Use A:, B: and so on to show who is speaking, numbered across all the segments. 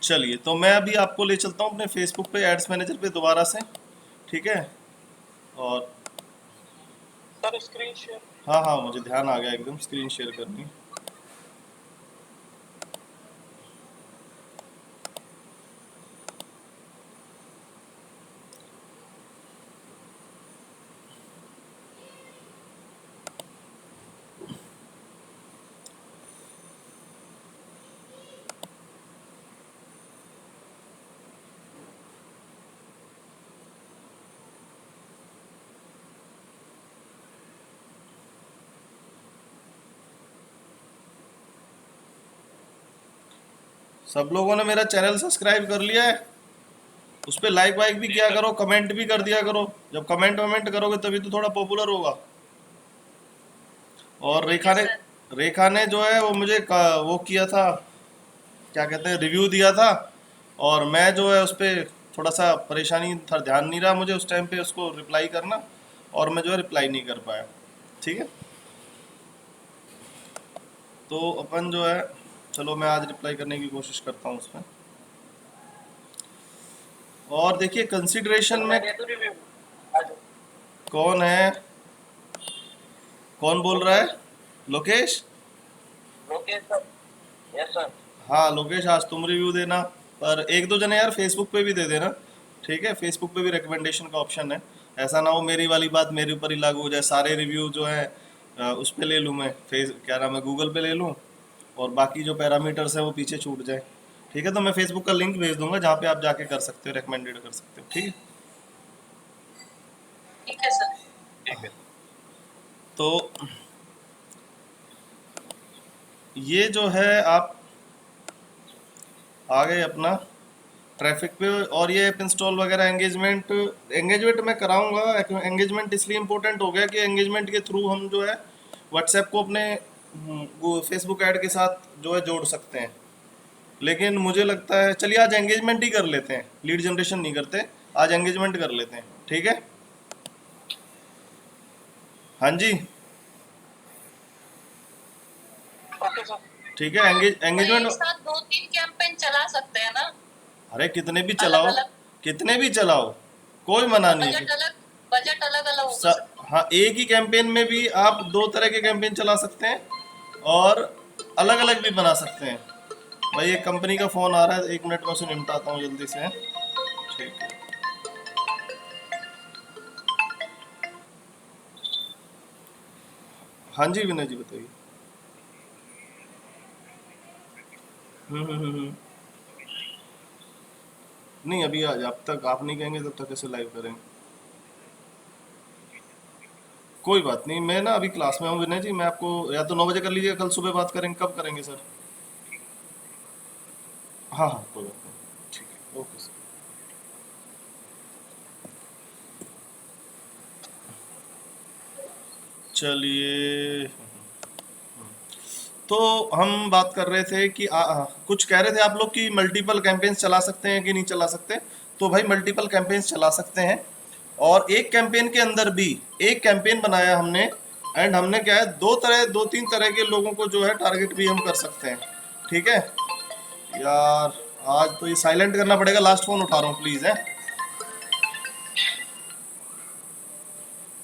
A: चलिए, तो मैं अभी आपको ले चलता हूँ अपने फेसबुक पे एड्स मैनेजर पे दोबारा से, ठीक है। और
B: सर स्क्रीन शेयर।
A: हाँ हाँ, मुझे ध्यान आ गया, एकदम स्क्रीन शेयर करनी। सब लोगों ने मेरा चैनल सब्सक्राइब कर लिया है? उस पर लाइक वाइक भी
B: जी
A: किया
B: सर।
A: करो, कमेंट भी कर दिया करो। जब कमेंट वमेंट करोगे तभी तो थोड़ा पॉपुलर होगा। और रेखा ने जो है वो मुझे वो किया था, क्या कहते हैं, रिव्यू दिया था। और मैं जो है उस पर थोड़ा सा परेशानी था, ध्यान नहीं रहा मुझे उस टाइम पे उसको रिप्लाई करना, और मैं जो है रिप्लाई नहीं कर पाया। ठीक है, तो अपन जो है, चलो मैं आज रिप्लाई करने की कोशिश करता हूँ उसमें। और देखिए कंसिडरेशन
B: सर
A: में
B: मैंने तो रिव्यू।
A: कौन है, कौन बोल रहा है?
B: Lokesh.
A: Lokesh?
B: Lokesh sir. Yes sir.
A: हाँ लोकेश, आज तुम रिव्यू देना, पर एक दो जने यार फेसबुक पे भी दे देना। ठीक है, फेसबुक पे भी रिकमेंडेशन का ऑप्शन है। ऐसा ना हो मेरी वाली बात मेरे ऊपर ही लागू हो जाए, सारे रिव्यू जो है उस पे ले लूँ मैं, फेस क्या नाम है, गूगल पे ले लूँ, और बाकी जो पैरामीटर्स हैं वो पीछे छूट जाए। ठीक है, तो मैं फेसबुक का लिंक भेज दूंगा जहाँ पे आप जाके कर सकते हो, रिकमेंडेड कर सकते हो। ठीक है,
B: ठीक है सर। ठीक है।
A: तो ये जो है आप आ गए अपना ट्रैफिक पे। और ये ऐप इंस्टॉल वगैरह, एंगेजमेंट एंगेजमेंट मैं कराऊंगा। एंगेजमेंट इसलिए इम्पोर्टेंट हो गया कि एंगेजमेंट के थ्रू हम जो है व्हाट्सएप को अपने वो फेसबुक ऐड के साथ जो है जोड़ सकते हैं। लेकिन मुझे लगता है, चलिए आज एंगेजमेंट ही कर लेते हैं, लीड जनरेशन नहीं करते, आज एंगेजमेंट कर लेते हैं। ठीक है, हाँ जी,
B: ओके सर।
A: ठीक है,
C: तो
A: एंगेजमेंट।
C: एक साथ दो तीन कैंपेन चला सकते हैं ना?
A: अरे कितने भी
C: अलग
A: चलाओ,
C: अलग।
A: कितने भी चलाओ, कोई मना नहीं है।
C: बजट अलग अलग
A: स,
C: होगा सबका।
A: हाँ, एक ही कैंपेन में भी आप दो तरह के कैंपेन चला सकते हैं, और अलग अलग भी बना सकते हैं। भाई एक कंपनी का फ़ोन आ रहा है, 1 मिनट में उसे निपटाता हूँ जल्दी से। ठीक है, हाँ जी विनय जी बताइए। हम्म। नहीं अभी आज, जब तक आप नहीं कहेंगे तब तक कैसे लाइव करेंगे। कोई बात नहीं, मैं ना अभी क्लास में हूँ विनय जी, मैं आपको या तो 9 बजे कर लीजिए, कल सुबह बात करेंगे, कब करेंगे सर? हाँ हाँ, कोई बात नहीं, ठीक है, ओके सर। चलिए, तो हम बात कर रहे थे कि कुछ कह रहे थे आप लोग कि मल्टीपल कैंपेन्स चला सकते हैं कि नहीं चला सकते। तो भाई मल्टीपल कैंपेन्स चला सकते हैं, और एक कैंपेन के अंदर भी एक कैंपेन बनाया हमने, एंड हमने क्या है, दो तीन तरह के लोगों को जो है टारगेट भी हम कर सकते हैं। ठीक है यार, आज तो ये साइलेंट करना पड़ेगा, लास्ट फोन उठा रहा हूँ प्लीज़ है।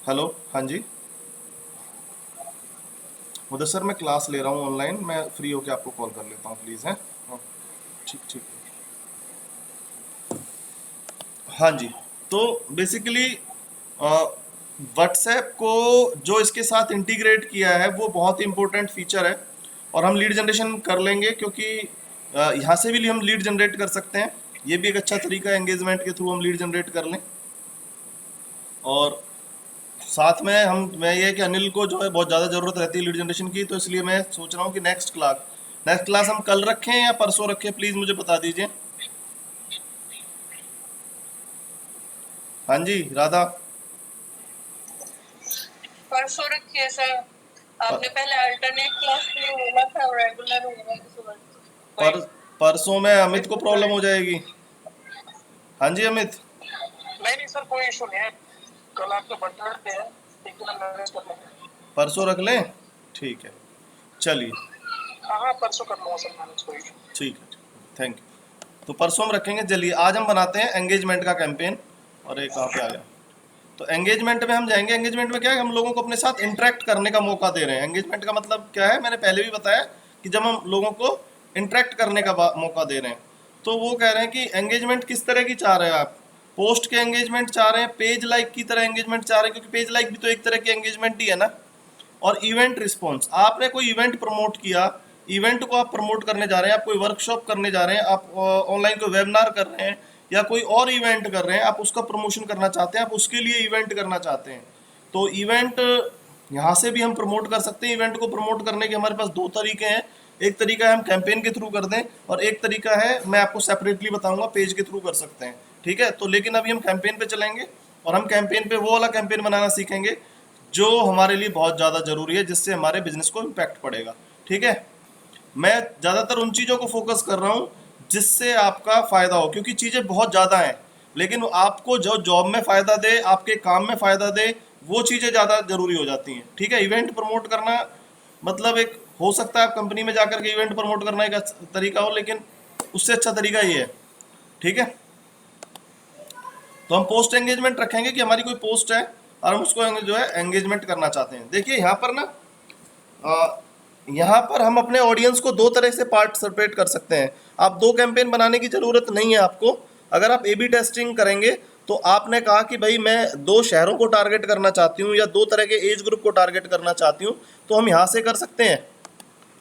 A: हेलो, हाँ जी, उधर सर मैं क्लास ले रहा हूँ ऑनलाइन, मैं फ्री होके आपको कॉल कर लेता हूँ प्लीज़ है। हाँ, ठीक ठीक। हाँ जी, तो बेसिकली व्हाट्सएप को जो इसके साथ इंटीग्रेट किया है वो बहुत ही इंपॉर्टेंट फीचर है। और हम लीड जनरेशन कर लेंगे, क्योंकि यहाँ से भी हम लीड जनरेट कर सकते हैं। ये भी एक अच्छा तरीका है, एंगेजमेंट के थ्रू हम लीड जनरेट कर लें। और साथ में मैं ये है कि अनिल को जो है बहुत ज़्यादा ज़रूरत रहती है लीड जनरेशन की, तो इसलिए मैं सोच रहा हूँ कि नेक्स्ट क्लास हम कल रखें या परसों रखें, प्लीज़ मुझे बता दीजिए। हाँ जी राधा।
C: परसों रखिए सर। आपने पहले अल्टरनेट क्लास के लिए बोला था, रेगुलर होगा तो सुबह।
A: पर
C: वही।
A: परसों में अमित को प्रॉब्लम हो जाएगी। हाँ जी अमित,
B: नहीं नहीं सर, कोई इशू नहीं है। कल आपके बर्थडे पे है, एक दिन मैनेज कर लेंगे।
A: परसों रख लें, ठीक है, चलिए,
B: हाँ हाँ, परसों कर लूँगा सर मैनेज, कोई इशू।
A: ठीक है, थैंक यू। तो परसों हम रखेंगे। चलिए आज हम बनाते हैं एंगेजमेंट का कैंपेन। और एक कहाँ पे आ गया, तो एंगेजमेंट में हम जाएंगे। एंगेजमेंट में क्या है, हम लोगों को अपने साथ इंटरेक्ट करने का मौका दे रहे हैं। एंगेजमेंट का मतलब क्या है, मैंने पहले भी बताया कि जब हम लोगों को इंटरेक्ट करने का मौका दे रहे हैं। तो वो कह रहे हैं कि एंगेजमेंट किस तरह की चाह रहे हैं आप, पोस्ट के एंगेजमेंट चाह रहे हैं, पेज लाइक की तरह एंगेजमेंट चाह रहे हैं, क्योंकि पेज लाइक भी तो एक तरह की एंगेजमेंट ही है ना। और इवेंट रिस्पॉन्स, आपने कोई इवेंट प्रमोट किया, इवेंट को आप प्रमोट करने जा रहे हैं, आप कोई वर्कशॉप करने जा रहे हैं, आप ऑनलाइन कोई वेबिनार कर रहे हैं या कोई और इवेंट कर रहे हैं, आप उसका प्रमोशन करना चाहते हैं, आप उसके लिए इवेंट करना चाहते हैं। तो इवेंट यहाँ से भी हम प्रमोट कर सकते हैं। इवेंट को प्रमोट करने के हमारे पास दो तरीके हैं। एक तरीका है हम कैंपेन के थ्रू कर दें, और एक तरीका है मैं आपको सेपरेटली बताऊंगा, पेज के थ्रू कर सकते हैं। ठीक है, तो लेकिन अभी हम कैंपेन पे चलेंगे, और हम कैंपेन पे वो वाला कैंपेन बनाना सीखेंगे जो हमारे लिए बहुत ज़्यादा ज़रूरी है, जिससे हमारे बिजनेस को इम्पैक्ट पड़ेगा। ठीक है, मैं ज़्यादातर उन चीज़ों को फोकस कर रहा हूँ जिससे आपका फ़ायदा हो, क्योंकि चीज़ें बहुत ज़्यादा हैं, लेकिन आपको जो जॉब में फ़ायदा दे, आपके काम में फ़ायदा दे, वो चीज़ें ज़्यादा ज़रूरी हो जाती हैं। ठीक है, इवेंट प्रमोट करना मतलब एक हो सकता है आप कंपनी में जाकर के इवेंट प्रमोट करना एक तरीका हो, लेकिन उससे अच्छा तरीका ये है। ठीक है, तो हम पोस्ट एंगेजमेंट रखेंगे कि हमारी कोई पोस्ट है और हम उसको जो है एंगेजमेंट करना चाहते हैं। देखिए यहाँ पर ना, यहाँ पर हम अपने ऑडियंस को दो तरह से पार्टिसिपेट कर सकते हैं। आप दो कैंपेन बनाने की ज़रूरत नहीं है आपको। अगर आप ए बी टेस्टिंग करेंगे तो आपने कहा कि भाई मैं दो शहरों को टारगेट करना चाहती हूँ या दो तरह के एज ग्रुप को टारगेट करना चाहती हूँ, तो हम यहाँ से कर सकते हैं,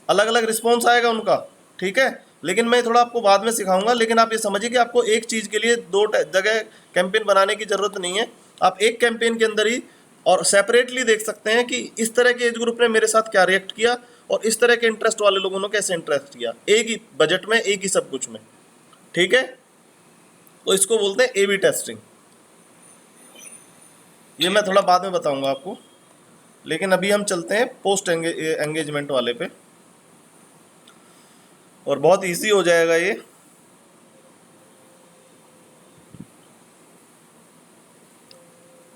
A: अलग अलग रिस्पॉन्स आएगा उनका। ठीक है, लेकिन मैं थोड़ा आपको बाद में सिखाऊंगा। लेकिन आप ये समझिए कि आपको एक चीज़ के लिए दो जगह कैंपेन बनाने की ज़रूरत नहीं है। आप एक कैंपेन के अंदर ही और सेपरेटली देख सकते हैं कि इस तरह के एज ग्रुप ने मेरे साथ क्या रिएक्ट किया और इस तरह के इंटरेस्ट वाले लोगों ने कैसे इंटरेस्ट किया, एक ही बजट में, एक ही सब कुछ में। ठीक है, तो इसको बोलते हैं ए बी टेस्टिंग। ये मैं थोड़ा बाद में बताऊंगा आपको, लेकिन अभी हम चलते हैं पोस्ट एंगेजमेंट वाले पे, और बहुत इजी हो जाएगा ये।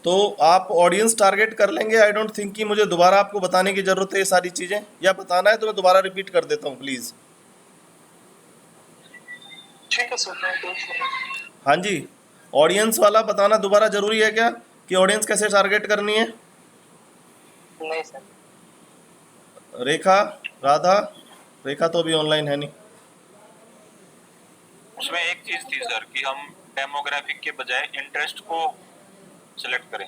A: तो आप ऑडियंस टारगेट कर लेंगे। आई डोंट थिंक कि मुझे दोबारा आपको बताने की ज़रूरत है ये सारी चीज़ें, या बताना है तो मैं दोबारा रिपीट कर देता हूँ प्लीज़।
B: ठीक है सर, मैं देख लूँगा।
A: हाँ जी, ऑडियंस वाला बताना दोबारा ज़रूरी है क्या, कि ऑडियंस कैसे टारगेट करनी है?
B: नहीं सर।
A: रेखा, राधा, रेखा तो अभी ऑनलाइन है नहीं।
D: उसमें एक चीज थी सर कि हम डेमोग्राफिक के बजाय इंटरेस्ट को सिलेक्ट करें।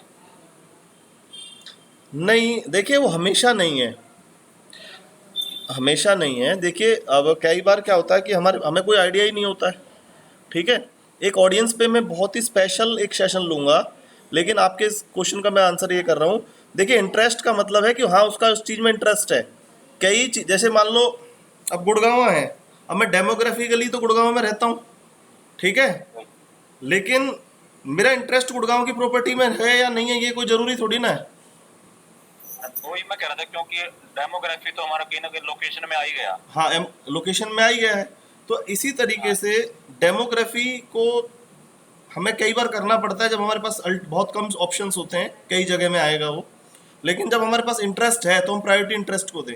A: नहीं, देखिए वो हमेशा नहीं है, हमेशा नहीं है। देखिए अब कई बार क्या होता है कि हमें कोई आइडिया ही नहीं होता है। ठीक है, एक ऑडियंस पे मैं बहुत ही स्पेशल एक सेशन लूँगा, लेकिन आपके इस क्वेश्चन का मैं आंसर ये कर रहा हूँ। देखिए इंटरेस्ट का मतलब है कि हाँ उसका उस चीज़ में इंटरेस्ट है। कई चीज, जैसे मान लो अब गुड़गांव है, अब मैं डेमोग्राफिकली तो गुड़गांव में रहता हूँ। ठीक है, लेकिन मेरा इंटरेस्ट गुड़गांव की प्रॉपर्टी में है या नहीं है, ये कोई ज़रूरी थोड़ी ना है।
D: वही मैं कह रहा था, क्योंकि डेमोग्राफी तो हमारा कहीं ना कहीं लोकेशन में आ ही गया।
A: हाँ, लोकेशन में आ ही गया है। तो इसी तरीके से डेमोग्राफी को हमें कई बार करना पड़ता है जब हमारे पास बहुत कम ऑप्शंस होते हैं, कई जगह में आएगा वो। लेकिन जब हमारे पास इंटरेस्ट है तो हम प्रायोरिटी इंटरेस्ट को दें।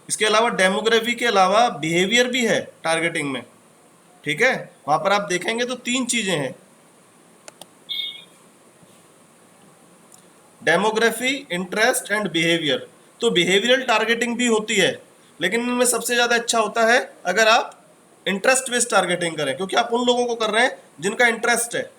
A: इसके अलावा डेमोग्राफी के अलावा बिहेवियर भी है टारगेटिंग में। ठीक है, वहाँ पर आप देखेंगे तो तीन चीज़ें हैं, डेमोग्राफी, इंटरेस्ट एंड बिहेवियर। तो बिहेवियरल टारगेटिंग भी होती है, लेकिन इनमें सबसे ज़्यादा अच्छा होता है अगर आप इंटरेस्ट बेस्ड टारगेटिंग करें, क्योंकि आप उन लोगों को कर रहे हैं जिनका इंटरेस्ट है।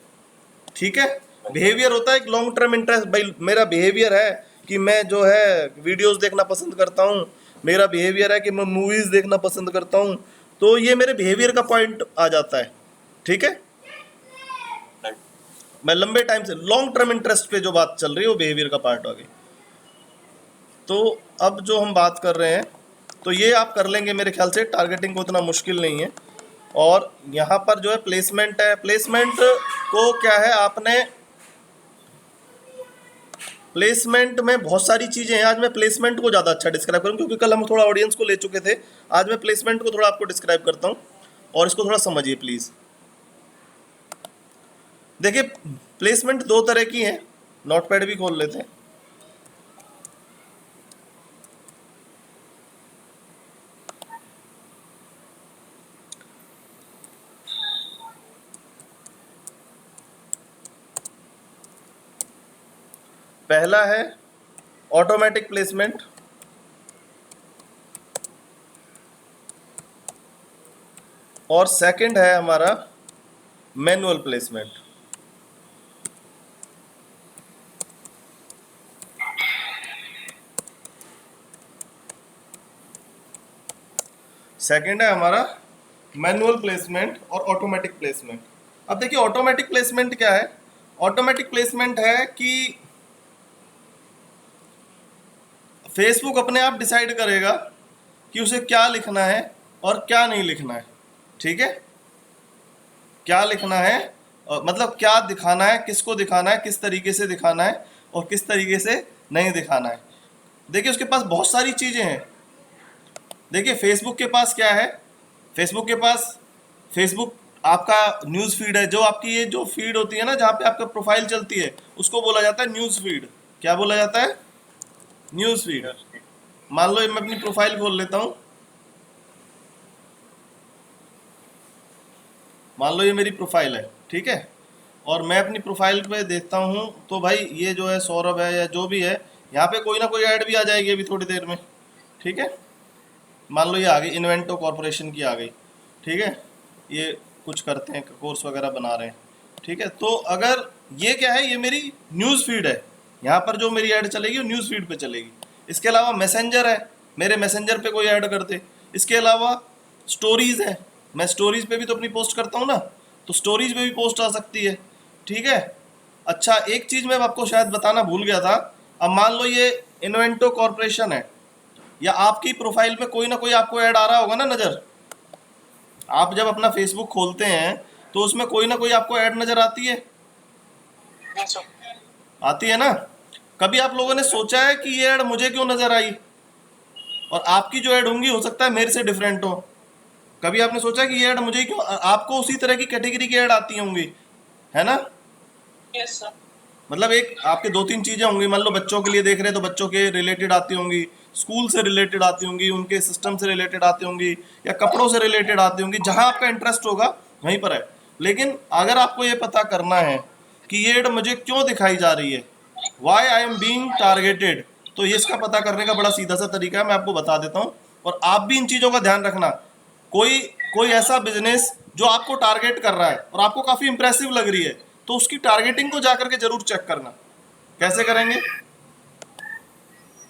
A: ठीक है, बिहेवियर होता है एक लॉन्ग टर्म इंटरेस्ट। भाई मेरा बिहेवियर है कि मैं जो है वीडियोस देखना पसंद करता हूँ, मेरा बिहेवियर है कि मैं मूवीज़ देखना पसंद करता हूँ, तो ये मेरे बिहेवियर का पॉइंट आ जाता है। ठीक है, मैं लंबे टाइम से लॉन्ग टर्म इंटरेस्ट पे जो बात चल रही है वो बिहेवियर का पार्ट आ गई। तो अब जो हम बात कर रहे हैं, तो ये आप कर लेंगे मेरे ख्याल से, टारगेटिंग को उतना मुश्किल नहीं है। और यहाँ पर जो है प्लेसमेंट है, प्लेसमेंट को क्या है, आपने प्लेसमेंट में बहुत सारी चीज़ें हैं। आज मैं प्लेसमेंट को ज़्यादा अच्छा डिस्क्राइब करूँ, क्योंकि कल हम थोड़ा ऑडियंस को ले चुके थे। आज मैं प्लेसमेंट को थोड़ा आपको डिस्क्राइब करता हूँ, और इसको थोड़ा समझिए प्लीज़। देखिए प्लेसमेंट दो तरह की है, नोटपैड भी खोल लेते हैं। पहला है ऑटोमेटिक प्लेसमेंट, और सेकंड है हमारा मैनुअल प्लेसमेंट। सेकंड है हमारा मैनुअल प्लेसमेंट और ऑटोमेटिक प्लेसमेंट। अब देखिए ऑटोमेटिक प्लेसमेंट क्या है। ऑटोमेटिक प्लेसमेंट है कि फेसबुक अपने आप डिसाइड करेगा कि उसे क्या लिखना है और क्या नहीं लिखना है। ठीक है, क्या लिखना है मतलब क्या दिखाना है, किसको दिखाना है, किस तरीके से दिखाना है और किस तरीके से नहीं दिखाना है। देखिए उसके पास बहुत सारी चीज़ें हैं। देखिए फेसबुक के पास क्या है, फेसबुक आपका न्यूज़ फीड है। जो आपकी ये जो फीड होती है ना, जहाँ पे आपका प्रोफाइल चलती है, उसको बोला जाता है न्यूज़ फीड। क्या बोला जाता है? News feed. मान लो मैं अपनी प्रोफाइल खोल लेता हूँ, मान लो ये मेरी प्रोफाइल है, ठीक है, और मैं अपनी प्रोफाइल पे देखता हूँ तो भाई ये जो है सौरभ है या जो भी है, यहाँ पे कोई ना कोई ऐड भी आ जाएगी अभी थोड़ी देर में। ठीक है, मान लो ये आ गई इन्वेंटो कॉरपोरेशन की आ गई। ठीक है, ये कुछ करते हैं, कोर्स वगैरह बना रहे हैं। ठीक है, तो अगर ये क्या है, ये मेरी न्यूज़ फीड है, यहाँ पर जो मेरी ऐड चलेगी वो न्यूज़ फीड पे चलेगी। इसके अलावा मैसेंजर है, मेरे मैसेंजर पे कोई ऐड कर दे। इसके अलावा स्टोरीज़ है, मैं स्टोरीज़ पे भी तो अपनी पोस्ट करता हूँ ना, तो स्टोरीज़ पे भी पोस्ट आ सकती है। ठीक है, अच्छा एक चीज़ मैं आपको शायद बताना भूल गया था। अब मान लो ये इन्वेंटो कॉरपोरेशन है, या आपकी प्रोफाइल पे कोई ना कोई आपको ऐड आ रहा होगा ना नज़र। आप जब अपना फेसबुक खोलते हैं तो उसमें कोई ना कोई आपको ऐड नज़र आती है,
B: Yes, sir.
A: आती है ना। कभी आप लोगों ने सोचा है कि ये ऐड मुझे क्यों नज़र आई, और आपकी जो ऐड होंगी हो सकता है मेरे से डिफरेंट हो। कभी आपने सोचा कि ये ऐड मुझे क्यों, आपको उसी तरह की कैटेगरी की ऐड आती होंगी, है ना।
C: Yes sir.
A: मतलब एक आपके दो तीन चीज़ें होंगी, मान लो बच्चों के लिए देख रहे हैं तो बच्चों के रिलेटेड आती होंगी, स्कूल से रिलेटेड आती होंगी, उनके सिस्टम से रिलेटेड आती होंगी, या कपड़ों से रिलेटेड आती होंगी। जहां आपका इंटरेस्ट होगा वहीं पर है। लेकिन अगर आपको ये पता करना है कि ये ऐड मुझे क्यों दिखाई जा रही है, why I am being targeted, तो ये इसका पता करने का बड़ा सीधा सा तरीका है, मैं आपको बता देता हूँ। और आप भी इन चीज़ों का ध्यान रखना। कोई ऐसा बिजनेस जो आपको टारगेट कर रहा है और आपको काफ़ी इंप्रेसिव लग रही है, तो उसकी टारगेटिंग को जाकर के जरूर चेक करना। कैसे करेंगे?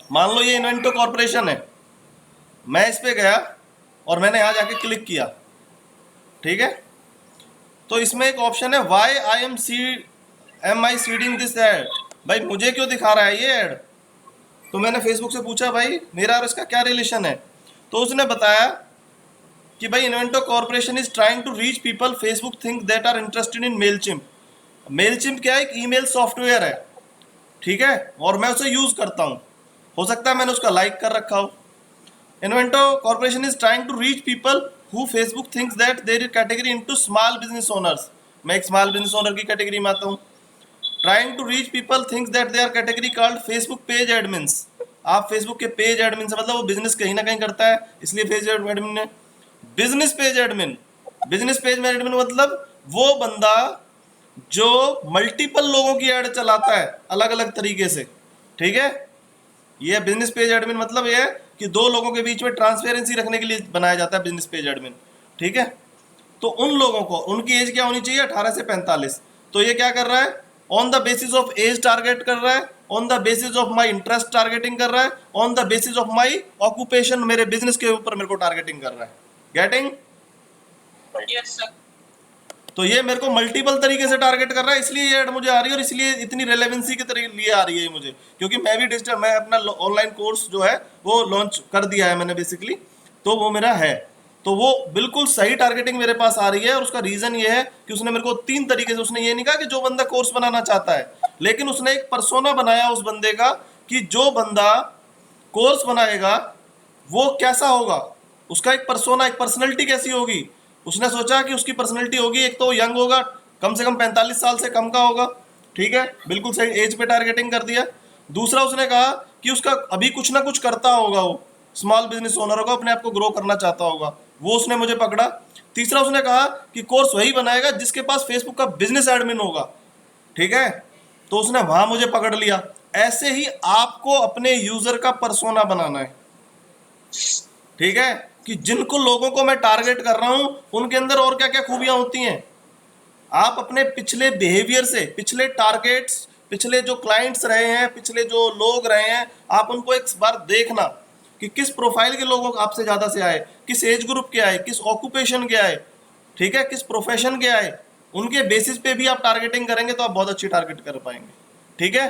A: मान लो ये इन्वेंटो कॉरपोरेशन है, मैं इस पे गया और मैंने यहाँ जाके क्लिक किया। ठीक है, तो इसमें एक ऑप्शन है why am I seeing this ad, भाई मुझे क्यों दिखा रहा है ये ऐड। तो मैंने फेसबुक से पूछा भाई मेरा और इसका क्या रिलेशन है, तो उसने बताया कि भाई Invento corporation is trying to reach people Facebook think that are interested in Mailchimp. Mailchimp क्या है, एक ईमेल सॉफ्टवेयर है, ठीक है, और मैं उसे यूज़ करता हूँ। हो सकता है मैंने उसका लाइक कर रखा हो। Invento corporation is trying to reach people who Facebook thinks that their category into small business owners. मैं एक स्मॉल बिजनेस ओनर की कैटेगरी में आता हूँ। Trying to reach people thinks that they are category called Facebook page admins. आप Facebook के page admin से मतलब वो बिजनेस कहीं ना कहीं करता है, इसलिए पेज एडमिन है। बिजनेस पेज एडमिन मतलब वो बंदा जो मल्टीपल लोगों की ऐड चलाता है अलग अलग तरीके से। ठीक है, ये बिजनेस पेज एडमिन मतलब ये है कि दो लोगों के बीच में ट्रांसपेरेंसी रखने के लिए बनाया जाता है बिजनेस पेज एडमिन। ठीक है, तो उन लोगों को उनकी एज क्या होनी चाहिए, 18 से 45। तो ये क्या कर रहा है, on the basis of age target कर रहा है, on the basis of my interest targeting कर रहा है, on the basis of my occupation, मेरे बिजनेस के ऊपर मेरे को टारगेटिंग कर रहा है। गेटिंग?
C: Yes sir.
A: तो ये मेरे को मल्टीपल तरीके से टारगेट कर रहा है, इसलिए ये ऐड मुझे आ रही है और इसलिए इतनी रेलेवेंसी के लिए आ रही है मुझे, क्योंकि मैं अपना ऑनलाइन कोर्स जो है वो लॉन्च कर दिया है मैंने बेसिकली, तो वो मेरा है। तो वो बिल्कुल सही टारगेटिंग मेरे पास आ रही है, और उसका रीज़न ये है कि उसने मेरे को 3 तरीके से, उसने ये नहीं कहा कि जो बंदा कोर्स बनाना चाहता है, लेकिन उसने एक पर्सोना बनाया उस बंदे का कि जो बंदा कोर्स बनाएगा वो कैसा होगा, उसका एक पर्सोना, एक पर्सनैलिटी कैसी होगी। उसने सोचा कि उसकी पर्सनैलिटी होगी, एक तो यंग होगा, कम से कम 45 साल से कम का होगा। ठीक है, बिल्कुल सही एज पे टारगेटिंग कर दिया। दूसरा उसने कहा कि उसका अभी कुछ ना कुछ करता होगा, वो स्मॉल बिजनेस ओनर होगा, अपने आप को ग्रो करना चाहता होगा, वो उसने मुझे पकड़ा। तीसरा उसने कहा कि कोर्स वही बनाएगा जिसके पास फेसबुक का बिजनेस एडमिन होगा। ठीक है, तो उसने वहाँ मुझे पकड़ लिया। ऐसे ही आपको अपने यूजर का पर्सोना बनाना है, ठीक है, कि जिनको लोगों को मैं टारगेट कर रहा हूं उनके अंदर और क्या क्या खूबियां होती हैं। आप अपने पिछले बिहेवियर से, पिछले टारगेट्स, पिछले जो क्लाइंट्स रहे हैं, पिछले जो लोग रहे हैं, आप उनको एक बार देखना कि किस प्रोफाइल के लोग आपसे ज़्यादा से आए, किस एज ग्रुप के आए, किस ऑक्यूपेशन के आए, ठीक है, किस प्रोफेशन के आए। उनके बेसिस पे भी आप टारगेटिंग करेंगे तो आप बहुत अच्छी टारगेट कर पाएंगे, ठीक है।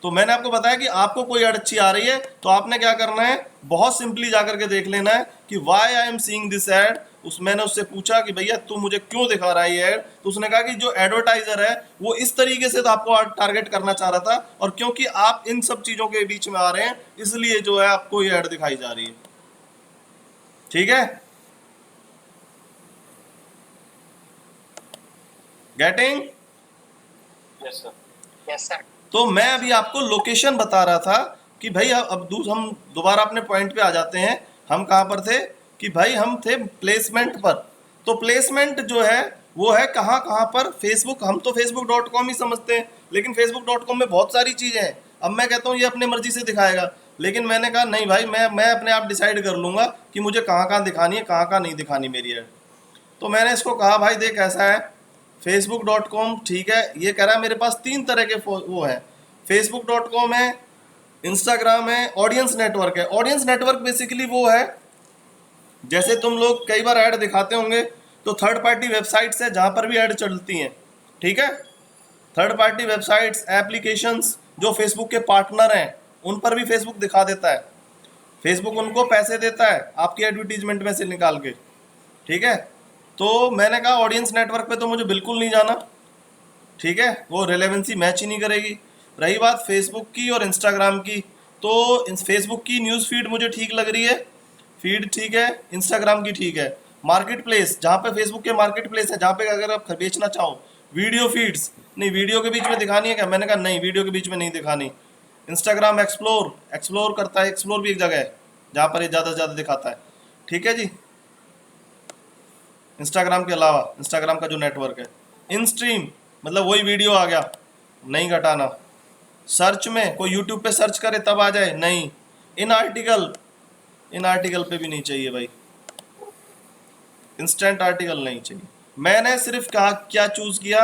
A: तो मैंने आपको बताया कि आपको कोई ऐड अच्छी आ रही है तो आपने क्या करना है, बहुत सिंपली जाकर के देख लेना है कि why I am seeing this ad. मैंने उससे पूछा कि भैया तू मुझे क्यों दिखा रहा है ये एड, तो उसने कहा कि जो एडवर्टाइजर है वो इस तरीके से तो आपको टारगेट करना चाह रहा था, और क्योंकि आप इन सब चीजों के बीच में आ रहे हैं इसलिए जो है आपको ये एड दिखाई जा रही है, ठीक है। Getting?
D: Yes sir.
B: Yes sir.
A: तो मैं अभी आपको लोकेशन बता रहा था कि भाई अब हम दोबारा अपने पॉइंट पे आ जाते हैं। हम कहाँ पर थे कि भाई हम थे प्लेसमेंट पर। तो प्लेसमेंट जो है वो है कहाँ कहाँ पर, फेसबुक। हम तो facebook.com ही समझते हैं, लेकिन facebook.com में बहुत सारी चीज़ें हैं। अब मैं कहता हूँ ये अपने मर्जी से दिखाएगा, लेकिन मैंने कहा नहीं भाई, मैं अपने आप डिसाइड कर लूँगा कि मुझे कहाँ कहाँ दिखानी है, कहाँ कहाँ नहीं दिखानी मेरी ऐड। तो मैंने इसको कहा भाई देख ऐसा है, facebook.com ठीक है, ये कह रहा है मेरे पास 3 तरह के वो है, facebook.com है, इंस्टाग्राम है, ऑडियंस नेटवर्क है। ऑडियंस नेटवर्क बेसिकली वो है, जैसे तुम लोग कई बार ऐड दिखाते होंगे तो थर्ड पार्टी वेबसाइट्स है जहाँ पर भी ऐड चलती हैं, ठीक है। थर्ड पार्टी वेबसाइट्स, एप्लीकेशंस जो फेसबुक के पार्टनर हैं उन पर भी फेसबुक दिखा देता है। फेसबुक उनको पैसे देता है आपकी एडवर्टीजमेंट में से निकाल के, ठीक है। तो मैंने कहा ऑडियंस नेटवर्क पे तो मुझे बिल्कुल नहीं जाना, ठीक है, वो रेलेवेंसी मैच ही नहीं करेगी। रही बात फेसबुक की और इंस्टाग्राम की, तो फेसबुक की न्यूज़ फीड मुझे ठीक लग रही है, फीड ठीक है, इंस्टाग्राम की ठीक है। मार्केट प्लेस, जहाँ पे फेसबुक के मार्केट प्लेस है, जहाँ पे अगर आप बेचना चाहो, वीडियो फीड्स नहीं, वीडियो के बीच में दिखानी है क्या, मैंने कहा नहीं वीडियो के बीच में नहीं दिखानी। इंस्टाग्राम एक्सप्लोर करता है, एक्सप्लोर भी एक जगह है जहाँ पर ये ज़्यादा से ज़्यादा दिखाता है, ठीक है जी। इंस्टाग्राम के अलावा इंस्टाग्राम का जो नेटवर्क है, इन स्ट्रीम मतलब वही वीडियो आ गया, नहीं घटाना। सर्च में कोई यूट्यूब पे सर्च करे तब आ जाए, नहीं। इन आर्टिकल पे भी नहीं चाहिए भाई, इंस्टेंट आर्टिकल नहीं चाहिए। मैंने सिर्फ कहा क्या चूज़ किया,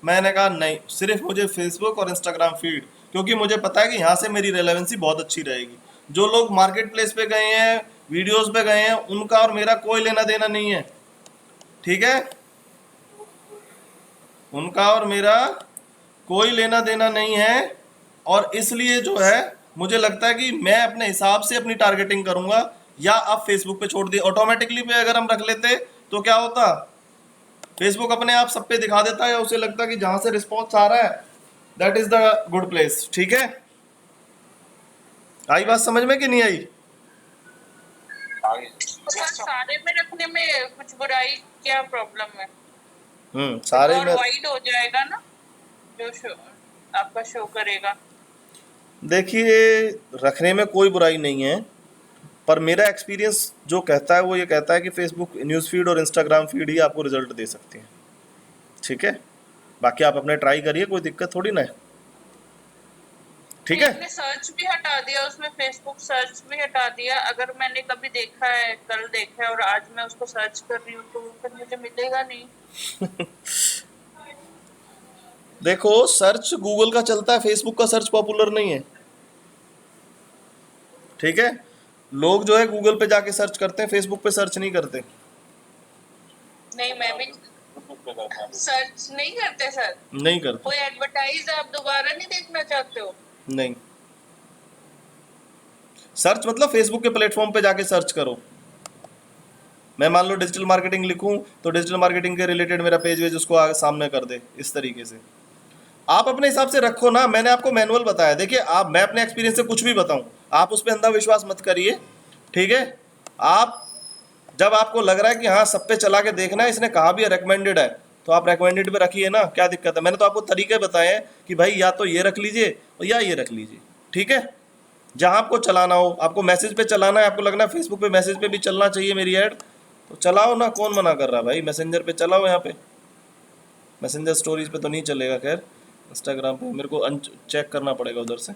A: मैंने कहा नहीं, सिर्फ मुझे फेसबुक और इंस्टाग्राम फीड, क्योंकि मुझे पता है कि यहाँ से मेरी रेलेवेंसी बहुत अच्छी रहेगी। जो लोग मार्केट प्लेस पे गए हैं, वीडियोस पे गए हैं, उनका और मेरा कोई लेना देना नहीं है, ठीक है, उनका और मेरा कोई लेना देना नहीं है। और इसलिए जो है मुझे लगता है कि मैं अपने हिसाब से अपनी टारगेटिंग करूंगा, या आप फेसबुक पे छोड़ दिए ऑटोमेटिकली पे अगर हम रख लेते तो क्या होता, फेसबुक अपने आप सब पे दिखा देता है, उसे लगता है कि जहां से रिस्पॉन्स आ रहा है that is the good place, ठीक है। आई बात समझ में कि नहीं आई?
D: आगे
C: सारे में रखने में कुछ बुराई क्या प्रॉब्लम है?
A: सारे
C: और
A: में
C: वाइड हो जाएगा ना जो शो आपका शो करेगा।
A: देखिए रखने में कोई बुराई नहीं है, पर मेरा एक्सपीरियंस जो कहता है वो ये कहता है कि फेसबुक न्यूज़ फीड और इंस्टाग्राम फीड ही आपको रिजल्ट दे सकती है, ठीक है। बाकी आप अपने ट्राई करिए, कोई दिक्कत थोड़ी ना है, ठीक है।
C: मैंने सर्च भी हटा दिया उसमें, फेसबुक सर्च भी हटा दिया। अगर मैंने कभी देखा है, कल देखा है और आज मैं उसको सर्च कर रही हूँ तो फिर मुझे मिलेगा नहीं।
A: देखो सर्च गूगल का चलता है, फेसबुक का सर्च पॉपुलर नहीं है, ठीक है। लोग जो है गूगल पे जाके सर्च करते हैं, फेसबुक पे सर्च नहीं करते।
C: नहीं, मैं भी सर्च नहीं करते सर।
A: नहीं करते,
C: कोई एडवर्टाइज आप दोबारा नहीं देखना चाहते हो?
A: नहीं। सर्च मतलब फेसबुक के प्लेटफॉर्म पे जाके सर्च करो। मैं मान लो डिजिटल मार्केटिंग लिखूं तो डिजिटल मार्केटिंग के रिलेटेड मेरा पेज वेज उसको आगे सामने कर दे, इस तरीके से आप अपने हिसाब से रखो ना। मैंने आपको मैनुअल बताया, देखिए आप, मैं अपने एक्सपीरियंस से कुछ भी बताऊं, आप उस पर अंधा विश्वास मत करिए, ठीक है। आप जब आपको लग रहा है कि हाँ सब पे चला के देखना है, इसने कहा भी है रिकमेंडेड है, तो आप रिकमेंडेड पे रखिए ना, क्या दिक्कत है। मैंने तो आपको तरीके बताए हैं कि भाई या तो ये रख लीजिए या ये रख लीजिए, ठीक है। जहाँ आपको चलाना हो, आपको मैसेज पे चलाना है, आपको लगना है फेसबुक पे मैसेज पे भी चलना चाहिए मेरी ऐड, तो चलाओ ना, कौन मना कर रहा है भाई। मैसेंजर पे चलाओ, यहाँ पे मैसेंजर स्टोरीज पे तो नहीं चलेगा, खैर इंस्टाग्राम पे मेरे को चेक करना पड़ेगा उधर से।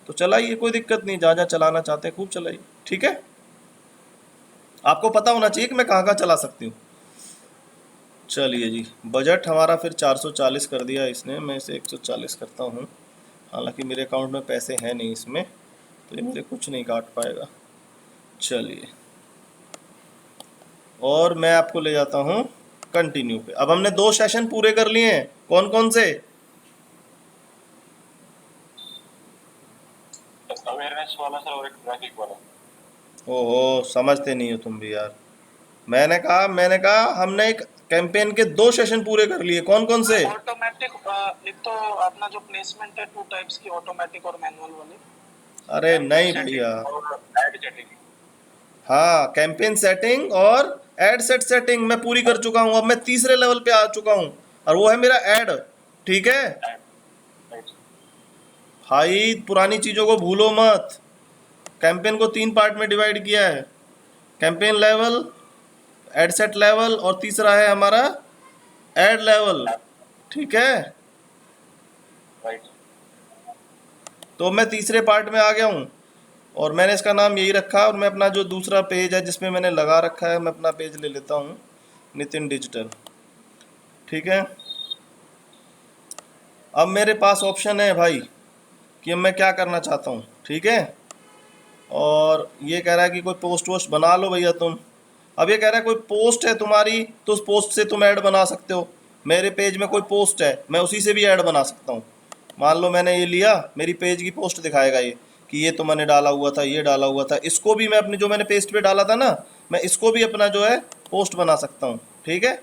A: तो चलाइए, कोई दिक्कत नहीं, जहाँ जहाँ चलाना चाहते हैं खूब चलाइए, ठीक है। आपको पता होना चाहिए कि मैं कहाँ कहाँ चला सकती हूँ। चलिए जी, बजट हमारा फिर 440 कर दिया इसने, मैं इसे 140 करता हूँ। हालांकि मेरे अकाउंट में पैसे हैं नहीं इसमें, तो ये मुझे कुछ नहीं काट पाएगा। चलिए, और मैं आपको ले जाता हूँ कंटिन्यू पे। अब हमने 2 सेशन पूरे कर लिए हैं, कौन कौन से?
D: अवेयरनेस वाला सर और एक ट्रैफिक वाला।
A: ओहो, समझते नहीं हो तुम भी यार। मैंने कहा हमने एक कैंपेन के 2 सेशन पूरे कर लिए, कौन कौन से?
B: ऑटोमेटिक, एक तो अपना जो प्लेसमेंट है 2 टाइप्स की, ऑटोमेटिक और मैनुअल वाली।
A: अरे नहीं
D: सेटिंग
A: भैया,
D: और एड सेटिंग।
A: हाँ, कैंपेन सेटिंग और एड सेट सेटिंग मैं पूरी कर चुका हूँ। अब मैं तीसरे लेवल पे आ चुका हूँ, और वो है मेरा एड, ठीक है।
D: राइट।
A: भाई पुरानी चीज़ों को भूलो मत। कैंपेन को 3 पार्ट में डिवाइड किया है, campaign level, ad set level, और तीसरा है हमारा एड लेवल, ठीक है।
D: राइट।
A: तो मैं तीसरे पार्ट में आ गया हूँ, और मैंने इसका नाम यही रखा। और मैं अपना जो दूसरा पेज है जिसमें मैंने लगा रखा है, मैं अपना पेज ले लेता हूँ, नितिन डिजिटल, ठीक है। अब मेरे पास ऑप्शन है भाई कि अब मैं क्या करना चाहता हूँ, ठीक है। और ये कह रहा है कि कोई पोस्ट वोस्ट बना लो भैया तुम। अब ये कह रहा है कोई पोस्ट है तुम्हारी, तो उस पोस्ट से तुम ऐड बना सकते हो। मेरे पेज में कोई पोस्ट है, मैं उसी से भी ऐड बना सकता हूँ। मान लो मैंने ये लिया, मेरी पेज की पोस्ट दिखाएगा ये कि ये तो मैंने डाला हुआ था, ये डाला हुआ था। इसको भी मैं अपनी जो मैंने पेस्ट पे डाला था ना, मैं इसको भी अपना जो है पोस्ट बना सकता हूँ, ठीक है।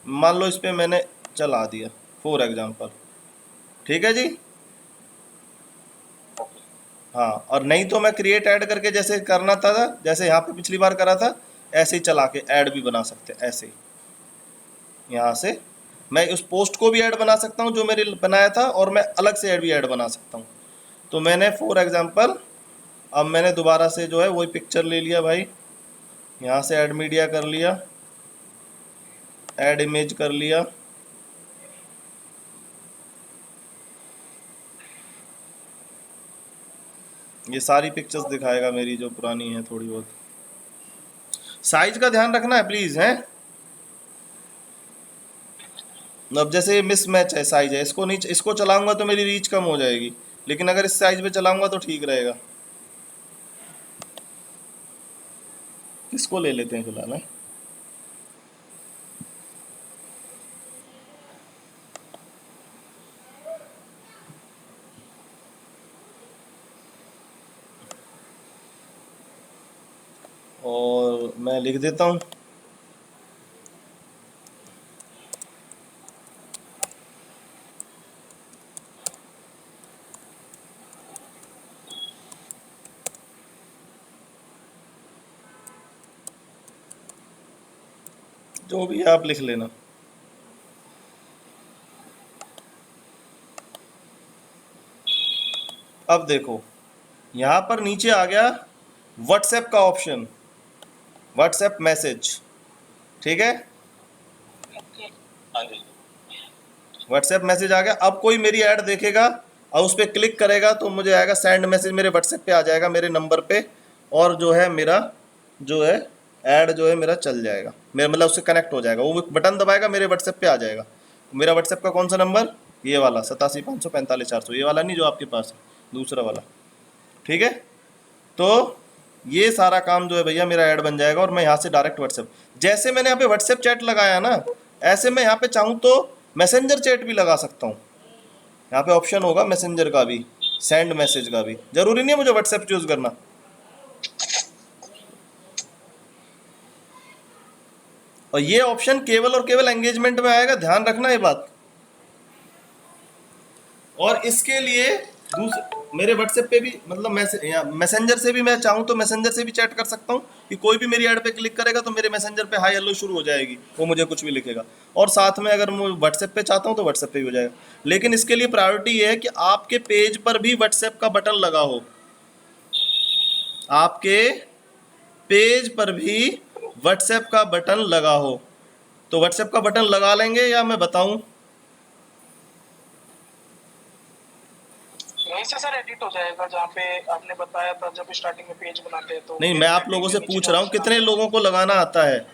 A: मान लो इस पर मैंने चला दिया फॉर एग्जाम्पल, ठीक है जी। हाँ, और नहीं तो मैं क्रिएट ऐड करके जैसे करना था, जैसे यहाँ पे पिछली बार करा था, ऐसे ही चला के ऐड भी बना सकते हैं। ऐसे ही यहाँ से मैं उस पोस्ट को भी ऐड बना सकता हूँ जो मेरे बनाया था, और मैं अलग से ऐड भी ऐड बना सकता हूँ। तो मैंने फॉर एग्जांपल, अब मैंने दोबारा से जो है वही पिक्चर ले लिया भाई, यहाँ से ऐड मीडिया कर लिया, ऐड इमेज कर लिया, ये सारी पिक्चर्स दिखाएगा मेरी जो पुरानी है थोड़ी बहुत। साइज का ध्यान रखना है प्लीज, हैं। अब जैसे मिस मैच है साइज है, इसको नहीं, इसको चलाऊंगा तो मेरी रीच कम हो जाएगी, लेकिन अगर इस साइज पे चलाऊंगा तो ठीक रहेगा। इसको ले लेते हैं फिलहाल, है। और मैं लिख देता हूँ, जो भी है आप लिख लेना। अब देखो, यहाँ पर नीचे आ गया व्हाट्सएप का ऑप्शन, व्हाट्सएप मैसेज, ठीक है।
D: हाँ जी।
A: व्हाट्सएप मैसेज आ गया। अब कोई मेरी ऐड देखेगा और उस पर क्लिक करेगा तो मुझे आएगा सेंड मैसेज, मेरे व्हाट्सएप पे आ जाएगा मेरे नंबर पे, और जो है मेरा जो है ऐड जो है मेरा चल जाएगा, मेरा मतलब उससे कनेक्ट हो जाएगा। वो बटन दबाएगा, मेरे व्हाट्सएप पे आ जाएगा। मेरा व्हाट्सएप का कौन सा नंबर? ये वाला 87 545 400, ये वाला नहीं जो आपके पास है, दूसरा वाला, ठीक है। तो ये सारा काम जो है भैया मेरा ऐड बन जाएगा, और मैं यहाँ से डायरेक्ट व्हाट्सएप, जैसे मैंने यहाँ पे व्हाट्सएप चैट लगाया ना, ऐसे मैं यहाँ पे चाहूँ तो मैसेंजर चैट भी लगा सकता हूँ। यहाँ पे ऑप्शन होगा मैसेंजर का भी, सेंड मैसेज का भी, जरूरी नहीं है मुझे व्हाट्सएप चूज करना। और ये ऑप्शन केवल और केवल एंगेजमेंट में आएगा, ध्यान रखना ये बात। और इसके लिए मेरे व्हाट्सएप पे भी, मतलब मैसेंजर से भी मैं चाहूँ तो मैसेंजर से भी चैट कर सकता हूँ, कि कोई भी मेरी ऐड पे क्लिक करेगा तो मेरे मैसेंजर पे हाई हेलो शुरू हो जाएगी, वो मुझे कुछ भी लिखेगा। और साथ में अगर मैं व्हाट्सएप पे चाहता हूँ तो व्हाट्सएप पे भी हो जाएगा। लेकिन इसके लिए प्रायोरिटी ये है कि आपके पेज पर भी व्हाट्सएप का बटन लगा हो, आपके पेज पर भी व्हाट्सएप का बटन लगा हो। तो व्हाट्सएप का बटन लगा लेंगे या मैं बताऊं?
B: यहीं से सर एडिट हो जाएगा जहाँ पे आपने बताया था जब स्टार्टिंग में पेज बनाते हैं तो
A: नहीं, मैं आप लोगों से पूछ रहा हूँ कितने लोगों को लगाना आता है,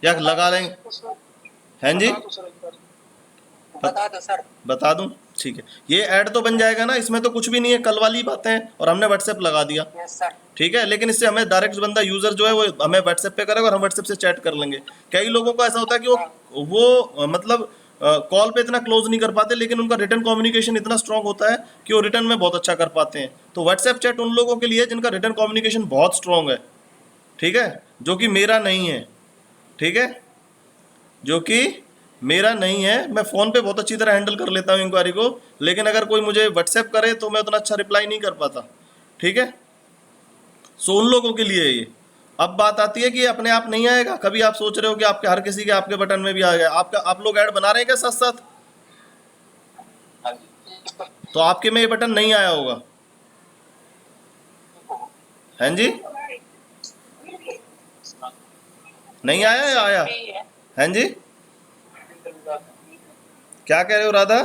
A: या लगा लें? हैं जी,
B: बता दो सर एक बार, बता दो सर।
A: बता दूं? ठीक है, ये ऐड तो बन जाएगा ना, इसमें तो कुछ भी नहीं है, कल वाली बातें हैं, और हमने व्हाट्सएप लगा दिया।
B: Yes sir.
A: ठीक है, लेकिन इससे हमें डायरेक्ट बंदा यूजर जो है वो हमें व्हाट्सएप पे करेगा और हम व्हाट्सएप से चैट कर लेंगे। कई लोगों को ऐसा होता है कि वो मतलब कॉल पे इतना क्लोज नहीं कर पाते, लेकिन उनका रिटर्न कम्युनिकेशन इतना स्ट्रांग होता है कि वो रिटर्न में बहुत अच्छा कर पाते हैं। तो व्हाट्सएप चैट उन लोगों के लिए है जिनका रिटर्न कम्युनिकेशन बहुत स्ट्रांग है, ठीक है, जो कि मेरा नहीं है। ठीक है, जो कि मेरा नहीं है। मैं फ़ोन पे बहुत अच्छी तरह हैंडल कर लेता हूँ इंक्वायरी को, लेकिन अगर कोई मुझे व्हाट्सएप करे तो मैं उतना अच्छा रिप्लाई नहीं कर पाता। ठीक है, सो उन लोगों के लिए है ये। अब बात आती है कि ये अपने आप नहीं आएगा। कभी आप सोच रहे हो कि आपके हर किसी के आपके बटन में भी आ गया, आपका आप लोग ऐड बना रहे हैं क्या साथ साथ?
D: हाँ जी।
A: तो आपके में ये बटन नहीं आया होगा, हैं जी? नहीं आया या आया? हैं जी, क्या कह रहे हो राधा?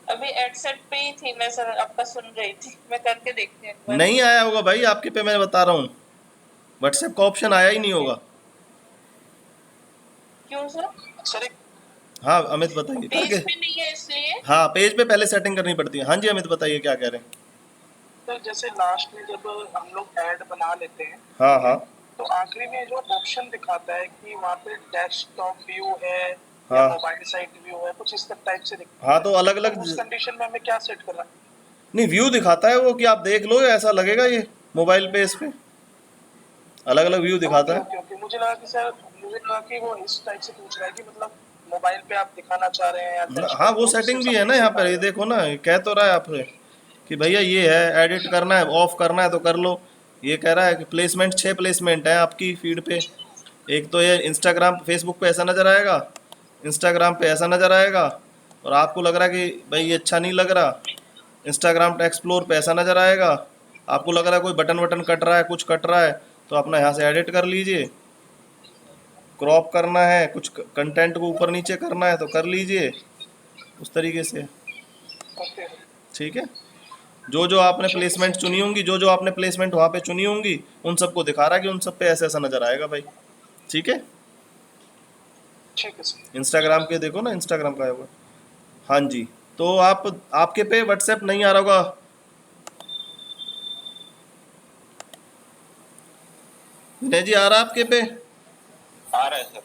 C: अभी एडसेट पे ही थी मैं सर, आपका सुन रही थी, मैं करके देखती हूँ एक बार।
A: नहीं आया होगा भाई आपके पे, मैं बता रहा हूँ, व्हाट्सएप का ऑप्शन आया ही नहीं होगा।
C: क्यों सर?
B: सर एक
A: हाँ अमित बताइए
C: पेज
A: करके।
C: पे नहीं है इसलिए।
A: हाँ पेज पे पहले सेटिंग करनी पड़ती है। हाँ जी अमित बताइए क्या कह रहे हैं?
B: सर जैसे लास्ट में जब हम लोग ऐड बना लेते हैं
A: हाँ हाँ
B: तो आखिरी में जो ऑप्शन दिखाता है कि वहाँ पे डेस्कटॉप व्यू है या
A: हाँ
B: मोबाइल साइट व्यू है, कुछ इस टाइप से दिखता
A: हाँ,
B: है।
A: तो अलग अलग
B: तो उस कंडीशन में हमें क्या सेट करना है?
A: नहीं, व्यू दिखाता है वो कि आप देख लो, ऐसा लगेगा ये मोबाइल पे, इस पे अलग अलग व्यू दिखाता
B: ओके
A: है।
B: ओके ओके, मुझे लगा कि वो इस टाइप से पूछ रहा है कि मतलब मोबाइल पे आप दिखाना चाह रहे हैं या
A: हाँ
B: डेस्कटॉप
A: वो
B: पे, तो
A: सेटिंग
B: सिर्फ
A: भी है ना
B: सबमिट
A: यहाँ पर, ये
B: दिखाएगा।
A: देखो ना, ये कह तो रहा है आपसे कि भैया ये है, एडिट करना है, ऑफ करना है तो कर लो। ये कह रहा है कि प्लेसमेंट 6 प्लेसमेंट है आपकी फीड पे। एक तो ये इंस्टाग्राम फेसबुक पे ऐसा नज़र आएगा, इंस्टाग्राम पे ऐसा नज़र आएगा, और आपको लग रहा है कि भाई ये अच्छा नहीं लग रहा, इंस्टाग्राम एक्सप्लोर पे ऐसा नज़र आएगा। आपको लग रहा है कोई बटन वटन कट रहा है, कुछ कट रहा है, तो अपना यहाँ से एडिट कर लीजिए। क्रॉप करना है, कुछ कंटेंट को ऊपर नीचे करना है तो कर लीजिए उस तरीके से।
B: ओके
A: ठीक है, जो जो आपने
B: ठीक है
A: प्लेसमेंट
B: सर,
A: चुनी होंगी, जो जो आपने प्लेसमेंट वहाँ पे चुनी होंगी, उन सबको दिखा रहा है कि उन सब पे ऐसा ऐसा नज़र आएगा भाई। ठीक है,
B: ठीक है सर।
A: इंस्टाग्राम के देखो ना, इंस्टाग्राम का है वो। हाँ जी, तो आप आपके पे व्हाट्सएप नहीं आ रहा होगा विनय जी? आ रहा आपके पे?
D: आ रहा है सर,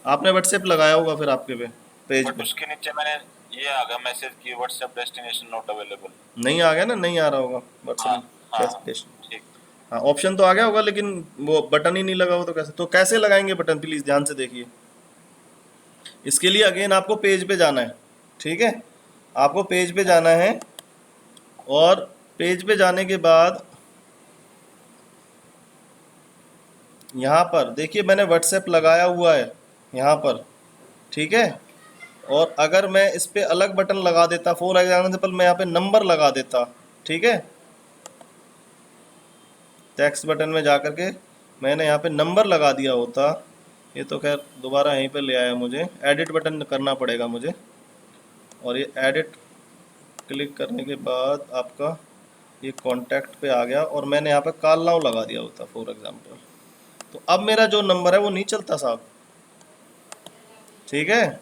A: आपने व्हाट्सएप लगाया होगा फिर आपके पे पेज
D: बट
A: पे?
D: उसके नीचे मैंने ये आ गया मैसेज कि व्हाट्सएप डेस्टिनेशन नॉट अवेलेबल।
A: नहीं आ गया ना, नहीं आ रहा होगा
D: हाँ
A: व्हाट्सएप
D: हाँ हाँ,
A: डेस्टिनेशन।
D: ठीक।
A: हाँ ऑप्शन तो आ गया होगा, लेकिन वो बटन ही नहीं लगा हो तो कैसे? तो कैसे लगाएंगे बटन, प्लीज़ ध्यान से देखिए। इसके लिए अगेन आपको पेज पे जाना है। ठीक है, आपको पेज पे जाना है, और पेज पे जाने के बाद यहाँ पर देखिए मैंने व्हाट्सएप लगाया हुआ है यहाँ पर। ठीक है, और अगर मैं इस पे अलग बटन लगा देता, फॉर एग्जाम्पल मैं यहाँ पे नंबर लगा देता, ठीक है, टेक्स्ट बटन में जा कर के मैंने यहाँ पे नंबर लगा दिया होता, ये तो खैर दोबारा यहीं पे ले आया, मुझे एडिट बटन करना पड़ेगा मुझे, और ये एडिट क्लिक करने के बाद आपका ये कॉन्टैक्ट पे आ गया, और मैंने यहाँ पे कॉल नाउ लगा दिया होता फॉर एग्जांपल, तो अब मेरा जो नंबर है वो नहीं चलता साहब। ठीक है,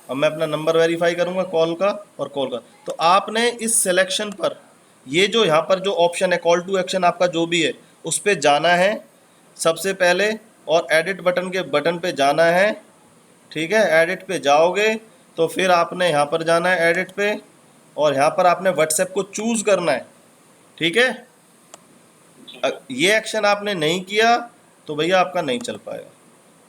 A: अब मैं अपना नंबर वेरीफाई करूँगा कॉल का और कॉल का। तो आपने इस सिलेक्शन पर, ये जो यहाँ पर जो ऑप्शन है कॉल टू एक्शन आपका जो भी है, उस पर जाना है सबसे पहले, और एडिट बटन के बटन पे जाना है। ठीक है, एडिट पे जाओगे तो फिर आपने यहाँ पर जाना है एडिट पे, और यहाँ पर आपने व्हाट्सएप को चूज़ करना है। ठीक है, ये एक्शन आपने नहीं किया तो भैया आपका नहीं चल पाएगा।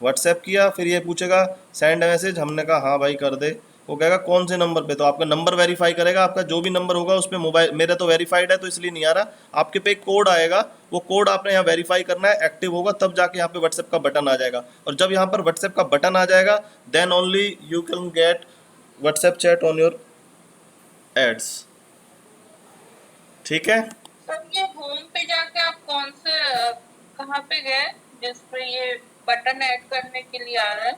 A: व्हाट्सएप किया, फिर ये पूछेगा सेंड मैसेज, हमने कहा हाँ भाई कर दे, वो कहेगा कौन से नंबर पे, तो आपका नंबर वेरीफाई करेगा, आपका जो भी नंबर होगा उस पर मोबाइल, मेरा तो वेरीफाइड है तो इसलिए नहीं आ रहा, आपके पे एक कोड आएगा, वो कोड आपने यहाँ वेरीफाई करना है, एक्टिव होगा तब जाके यहाँ पे व्हाट्सएप का बटन आ जाएगा, और जब यहाँ पर व्हाट्सएप का बटन आ जाएगा then only you can get WhatsApp chat on your ads. ठीक है,
C: सर ये होम पे जाके आप कौन से कहाँ पे गए जिस पे ये बटन ऐड करने के लिए आ रहा है?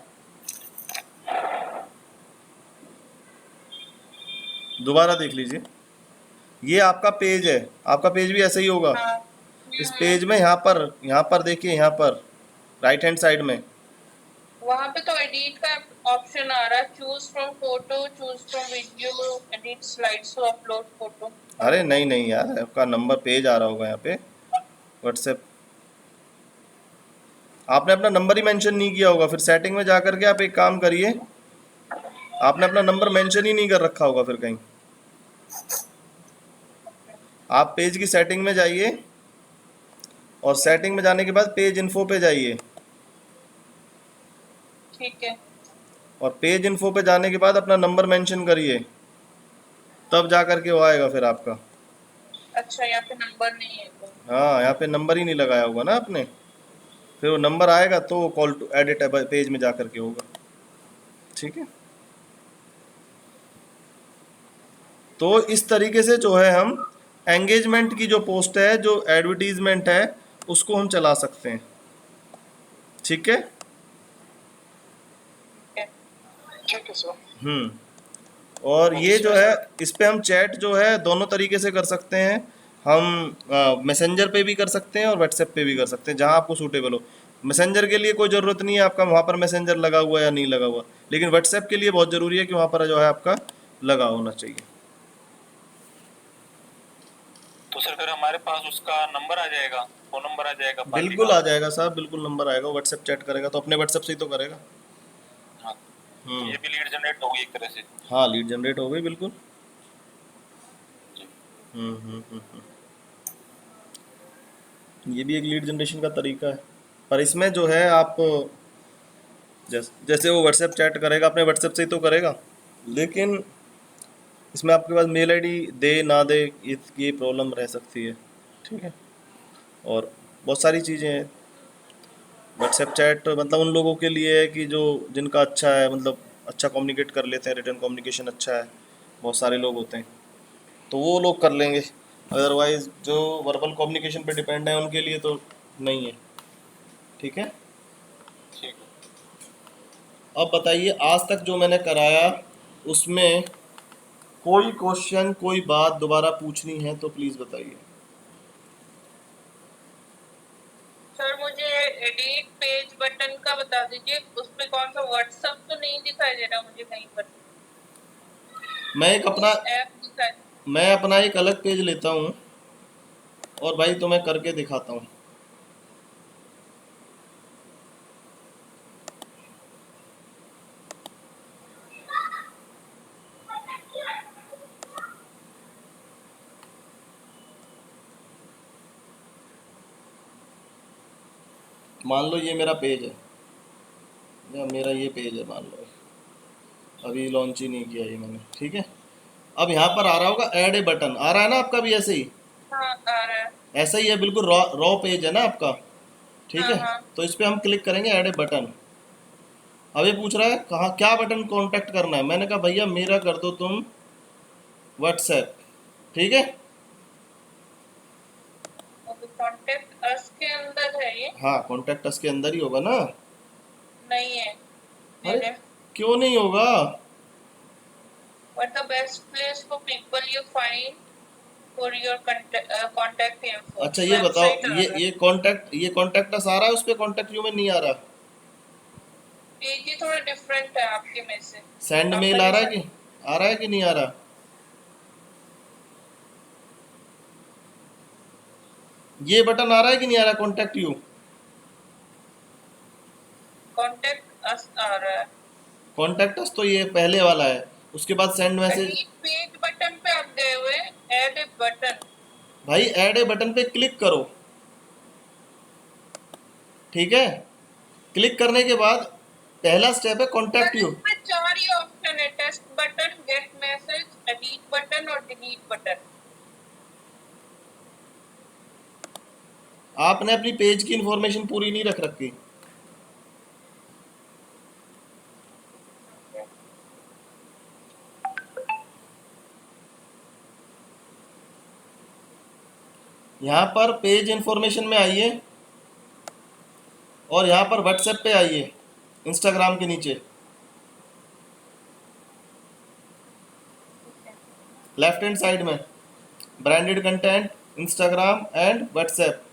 A: दोबारा देख लीजिए, ये आपका पेज है, आपका पेज भी ऐसा ही होगा।
C: हाँ।
A: इस पेज में यहाँ पर देखिए, यहाँ पर राइट हैंड साइड में
C: वहाँ पे तो एडिट का ऑप्शन आ रहा है, choose from photo, choose from video, edit slides, upload photo.
A: अरे नहीं नहीं यार, आपका नंबर पेज आ रहा होगा यहाँ पे व्हाट्सएप। आपने अपना नंबर ही मेंशन नहीं किया होगा, फिर सेटिंग में जा करके आप एक काम करिए, आपने अपना नंबर मेंशन ही नहीं कर रखा होगा फिर कहीं। आप पेज की सेटिंग में जाइए और सेटिंग में जाने के बाद पेज इन्फो पे जाइए,
C: ठीक है।
A: और पेज इन्फो पे जाने के बाद अपना नंबर मेंशन करिए, तब जा करके वो आएगा फिर आपका।
C: अच्छा, यहाँ पे नंबर नहीं है तो।
A: हाँ, यहाँ पे नंबर ही नहीं लगाया होगा ना आपने, फिर वो नंबर आएगा तो कॉल टू एडिट पेज में जा करके होगा। ठीक है, तो इस तरीके से जो है हम एंगेजमेंट की जो पोस्ट है, जो एडवर्टीजमेंट है, उसको हम चला सकते हैं। ठीक है।
B: ठीक है सर।
A: और ये जो है, इस पे हम चैट जो है दोनों तरीके से कर सकते हैं। हम मैसेंजर पे भी कर सकते हैं और व्हाट्सएप पे भी कर सकते हैं, जहां आपको सूटेबल हो। मैसेंजर के लिए कोई ज़रूरत नहीं है आपका वहाँ पर मैसेंजर लगा हुआ या नहीं लगा हुआ, लेकिन व्हाट्सएप के लिए बहुत ज़रूरी है कि वहाँ पर जो है आपका लगा होना चाहिए।
D: तो सर फिर हमारे पास उसका नंबर आ जाएगा, फोन नंबर आ जाएगा पार्टी
A: बिल्कुल
D: का?
A: आ जाएगा साहब, बिल्कुल नंबर आएगा। व्हाट्सएप चैट करेगा तो अपने व्हाट्सएप से ही तो करेगा।
D: हाँ, तो ये भी लीड जनरेट होगी एक तरह से।
A: हाँ, लीड जनरेट हो गई बिल्कुल।
D: जी।
A: ये भी एक लीड जनरेशन का तरीका है, पर इसमें जो है आप जैसे वो व्हाट्सएप चैट करेगा अपने व्हाट्सएप से ही तो करेगा, लेकिन इसमें आपके पास मेल आईडी दे ना दे, ये प्रॉब्लम रह सकती है। ठीक है, और बहुत सारी चीज़ें हैं। व्हाट्सएप चैट मतलब उन लोगों के लिए है कि जो जिनका अच्छा है, मतलब अच्छा कम्युनिकेट कर लेते हैं, रिटर्न कम्युनिकेशन अच्छा है, बहुत सारे लोग होते हैं तो वो लोग कर लेंगे। अदरवाइज जो वर्बल कम्युनिकेशन पे डिपेंड है उनके लिए तो नहीं है। ठीक है,
D: ठीक है।
A: अब बताइए, आज तक जो मैंने कराया उसमें कोई क्वेश्चन, कोई बात दोबारा पूछनी है तो प्लीज़ बताइए।
C: सर मुझे एडिट पेज बटन का बता दीजिए, उस पे कौन सा व्हाट्सएप तो नहीं दिखाई दे रहा मुझे कहीं पर।
A: मैं एक अपना
C: ऐप दिखाई।
A: मैं अपना एक अलग पेज लेता हूँ और भाई तुम्हें करके दिखाता हूँ। मान लो ये मेरा पेज है, या मेरा ये पेज है मान लो, अभी लॉन्च ही नहीं किया ये मैंने। ठीक है, अब यहाँ पर आ रहा होगा ऐड ए बटन, आ रहा है ना आपका भी ऐसे ही?
C: हाँ आ रहा है।
A: ऐसा ही है बिल्कुल, रॉ रॉ पेज है ना आपका। ठीक
C: हाँ
A: है,
C: हाँ।
A: तो इस पर हम क्लिक करेंगे ऐड ए बटन। अब ये पूछ रहा है कहाँ क्या बटन कांटेक्ट करना है, मैंने कहा भैया मेरा कर दो तुम व्हाट्सएप। ठीक है,
C: कॉन्टेक्ट अस के अंदर है ये?
A: हाँ कॉन्टेक्ट अस के अंदर ही होगा ना।
C: नहीं है
A: अरे
C: मेरे।
A: क्यों नहीं होगा?
C: What the best place for people you find for your contact info?
A: अच्छा ये बताओ,
C: वेबसाइट आ रहा है।
A: ये कॉन्टेक्ट अस आ रहा है, उस पर कॉन्टेक्ट यू में नहीं आ रहा?
C: पेज ही थोड़ा डिफरेंट है आपके में से।
A: सेंड
C: आपका
A: मेल आ रहा है
C: जैसा
A: कि आ रहा है कि नहीं आ रहा? ये बटन आ रहा है कि नहीं आ रहा, कॉन्टेक्ट यू?
C: कॉन्टेक्ट अस आ रहा है।
A: कॉन्टेक्ट अस तो ये पहले वाला है, उसके बाद send message.
C: Edit page button पे आप गए हुए, ऐड ए बटन।
A: भाई ऐड ए बटन पे क्लिक करो। ठीक है, क्लिक करने के बाद पहला स्टेप है कॉन्टेक्ट
C: सर
A: यू।
C: इसमें 4 ही ऑप्शन है, test button, get message, edit button और डिलीट बटन।
A: आपने अपनी पेज की इंफॉर्मेशन पूरी नहीं रख रखी। यहाँ पर पेज इंफॉर्मेशन में आइए और यहाँ पर व्हाट्सएप पे आइए, इंस्टाग्राम के नीचे। लेफ्ट हैंड साइड में branded content, Instagram and WhatsApp.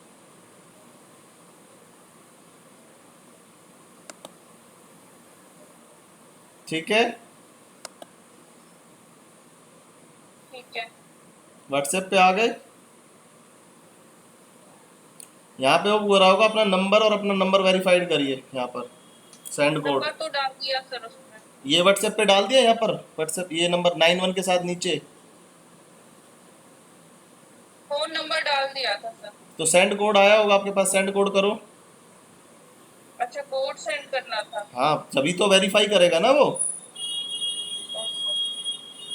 A: ठीक है,
C: ठीक है।
A: व्हाट्सएप पे आ गए। यहाँ पे वो बोल रहा होगा अपना नंबर, और अपना नंबर वेरीफाइड करिए यहाँ पर, सेंड कोड।
C: नंबर तो डाल दिया सर उसमें।
A: ये व्हाट्सएप पे डाल दिया यहाँ पर, व्हाट्सएप ये नंबर 91 के साथ नीचे।
C: फोन नंबर डाल दिया था सर।
A: तो सेंड कोड आया होगा आपके पास, सेंड कोड करो।
C: अच्छा, कोड सेंड करना था।
A: हाँ, तभी तो वेरीफाई करेगा ना वो।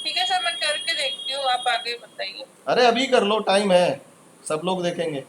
C: ठीक है सर, मैं करके देखती हूँ, आप आगे बताइए।
A: अरे अभी कर लो, टाइम है, सब लोग देखेंगे।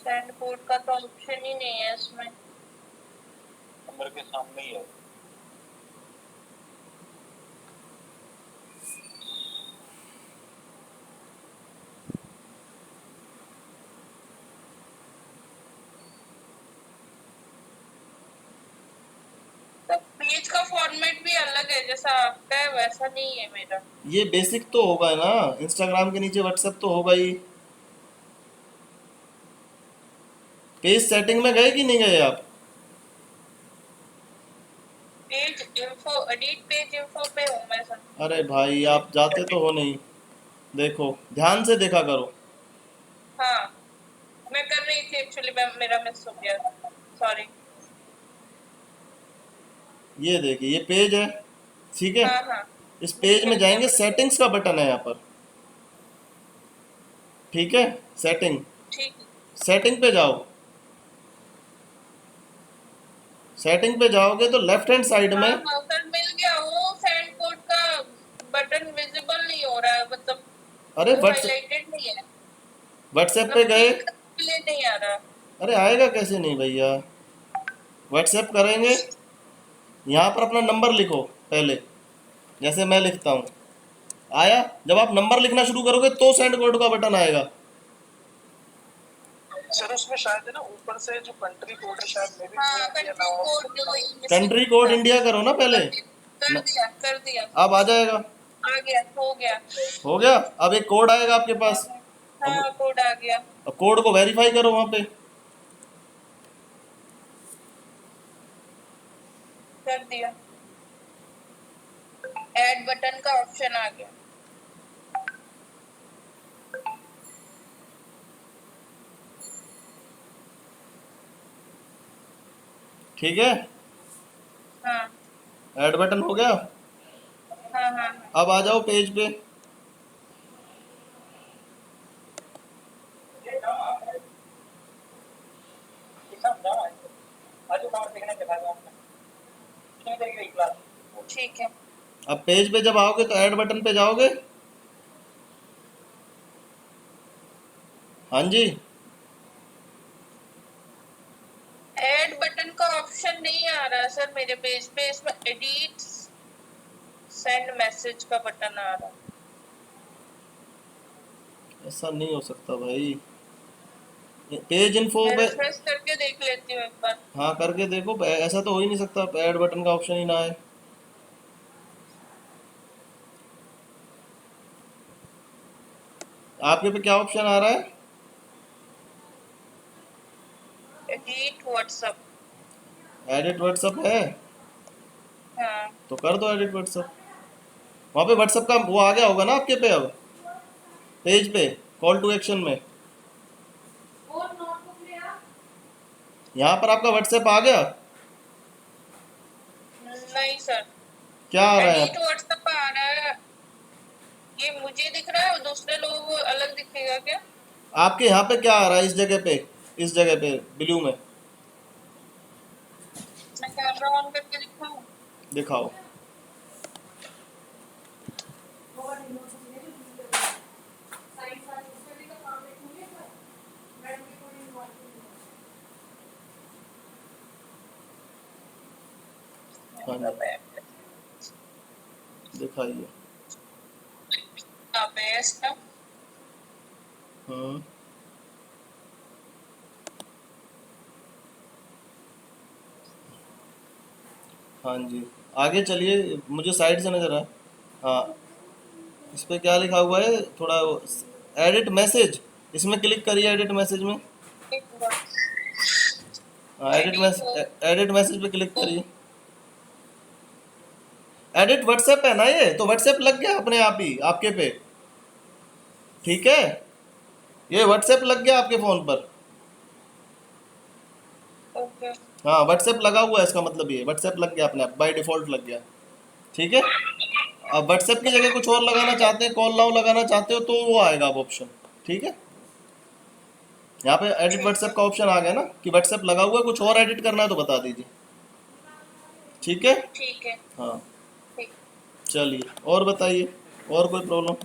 C: सेंड कोड का तो ऑप्शन ही नहीं है इसमें।
D: नंबर के सामने ही है।
C: तो पेज का फॉर्मेट भी अलग है, जैसा आपका है वैसा नहीं है मेरा।
A: ये बेसिक तो होगा ना, इंस्टाग्राम के नीचे व्हाट्सएप तो होगा ही। पेज सेटिंग में गए कि नहीं गए आप?
C: Page info, edit page info पे हूँ मैं सर।
A: अरे भाई आप जाते तो हो नहीं, देखो ध्यान से देखा करो।
C: हाँ, मैं कर रही थी एक्चुअली, मैं मेरा मिस हो गया, सॉरी।
A: ये देखिए ये पेज है, ठीक है।
C: हाँ हाँ,
A: इस पेज में
C: मिल गया
A: जाएंगे,
C: मुझे।
A: सेटिंग्स का बटन है यहाँ पर, ठीक है। सेटिंग,
C: ठीक है।
A: सेटिंग पे जाओ। सेटिंग पे जाओगे तो लेफ्ट हैंड साइड
C: हाँ
A: में,
C: हाँ सर, मिल गया। वो सेंड कोड का बटन विजिबल नहीं हो रहा है, मतलब
A: अरे
C: वो हाईलाइटेड नहीं है,
A: व्हाट्सएप पे
C: मतलब
A: गए।
C: क्लिक करने के लिए नहीं आ रहा।
A: अरे आएगा कैसे नहीं भैया, व्हाट्सएप करेंगे, यहाँ पर अपना नंबर लिखो पहले, जैसे मैं लिखता हूँ। आया, जब आप नंबर लिखना शुरू करोगे तो सेंड कोड का बटन आएगा।
B: सर उसमें शायद है ना ऊपर से जो कंट्री कोड है शायद मे भी
C: हाँ,
B: वो या
C: कंट्री
B: ना हो।
C: कोड जो वही मिसिंग
A: कंट्री कोड
C: था।
A: इंडिया करो ना पहले।
C: कर दिया कर दिया।
A: अब आ जाएगा।
C: आ गया, हो गया।
A: हो गया, अब एक कोड आएगा आपके
C: हाँ
A: पास। अब
C: हाँ, कोड आ गया।
A: कोड को वेरीफाई करो वहाँ पे।
C: कर दिया। ऐड बटन का ऑप्शन आ गया।
A: ठीक है,
C: हाँ
A: ऐड बटन हो गया।
C: हाँ हाँ हाँ।
A: अब आ जाओ पेज पे।
C: ठीक है।
A: अब पेज पे जब आओगे तो ऐड बटन पे जाओगे। हाँ जी,
C: ऐड बटन का ऑप्शन नहीं आ रहा सर मेरे पेज पे, इसमें एडिट सेंड मैसेज का बटन आ रहा।
A: ऐसा नहीं हो सकता भाई। पेज इन्फो
C: मैं
A: पे,
C: रिफ्रेश करके देख लेती हूँ एक बार।
A: हाँ करके देखो, ऐसा तो हो ही नहीं सकता ऐड बटन का ऑप्शन ही ना आए। आपके पे क्या ऑप्शन आ रहा है?
C: Edit WhatsApp.
A: एडिट व्हाट्सएप है,
C: हाँ
A: तो कर दो एडिट व्हाट्सएप। वहाँ पे व्हाट्सएप का वो आ गया होगा ना आपके पे, अब पेज पे कॉल टू एक्शन में यहाँ पर आपका व्हाट्सएप आ गया।
C: नहीं सर,
A: क्या आ रहा है?
C: एडिट व्हाट्सएप आ रहा है। ये मुझे दिख रहा है और दूसरे लोगों को अलग दिखेगा क्या?
A: आपके यहाँ पे क्या आ रहा है, इस जगह पे, इस जगह पे ब्लू में
C: मैं कैमरा ऑन करके दिखाऊं?
A: दिखाओ। हाँ जी, दिखाइए। हम्म, हाँ जी, आगे चलिए, मुझे साइड से नज़र आया। हाँ, इस पे क्या लिखा हुआ है, थोड़ा एडिट मैसेज, इसमें क्लिक करिए, एडिट मैसेज में। हाँ, एडिट मैसेज पे क्लिक करिए। एडिट व्हाट्सएप है ना, ये तो व्हाट्सएप लग गया अपने आप ही आपके पे, ठीक है, ये व्हाट्सएप लग गया आपके फ़ोन पर।
C: ओके।
A: हाँ, व्हाट्सएप लगा हुआ है, इसका मतलब ये व्हाट्सएप लग गया अपने आप, बाय डिफ़ॉल्ट लग गया, ठीक है। अब व्हाट्सएप की जगह कुछ और लगाना चाहते हैं, कॉल नाउ लगाना चाहते हो, तो वो आएगा अब ऑप्शन, ठीक है। यहाँ पे एडिट
C: ठीक
A: व्हाट्सएप
C: है।
A: का ऑप्शन आ गया ना, कि व्हाट्सएप लगा हुआ है, कुछ और एडिट करना है तो बता दीजिए, ठीक है।
C: ठीक है।
A: हाँ,
C: ठीक।
A: चलिए और बताइए, और कोई प्रॉब्लम?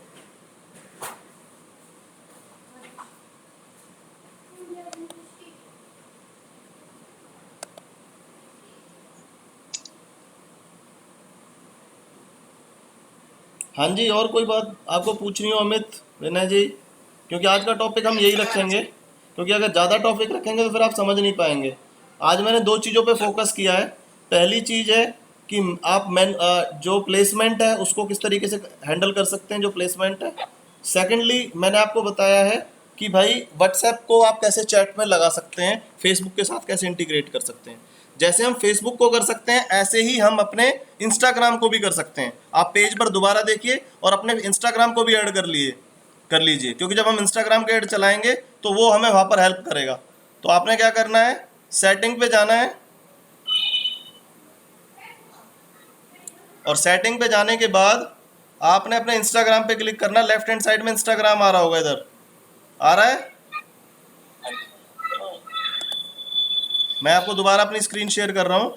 A: हाँ जी, और कोई बात आपको पूछनी हो अमित, विनय जी? क्योंकि आज का टॉपिक हम यही रखेंगे, क्योंकि अगर ज़्यादा टॉपिक रखेंगे तो फिर आप समझ नहीं पाएंगे। आज मैंने दो चीज़ों पे फोकस किया है। पहली चीज़ है कि आप जो प्लेसमेंट है उसको किस तरीके से हैंडल कर सकते हैं, जो प्लेसमेंट है। सेकेंडली मैंने आपको बताया है कि भाई व्हाट्सएप को आप कैसे चैट में लगा सकते हैं, फेसबुक के साथ कैसे इंटीग्रेट कर सकते हैं। जैसे हम फेसबुक को कर सकते हैं, ऐसे ही हम अपने इंस्टाग्राम को भी कर सकते हैं। आप पेज पर दोबारा देखिए और अपने इंस्टाग्राम को भी ऐड कर लीजिए, क्योंकि जब हम इंस्टाग्राम के ऐड चलाएंगे तो वो हमें वहाँ पर हेल्प करेगा। तो आपने क्या करना है, सेटिंग पे जाना है, और सेटिंग पे जाने के बाद आपने अपने इंस्टाग्राम पे क्लिक करना। लेफ्ट हैंड साइड में इंस्टाग्राम आ रहा होगा, इधर आ रहा है। मैं आपको दोबारा अपनी स्क्रीन शेयर कर रहा हूँ,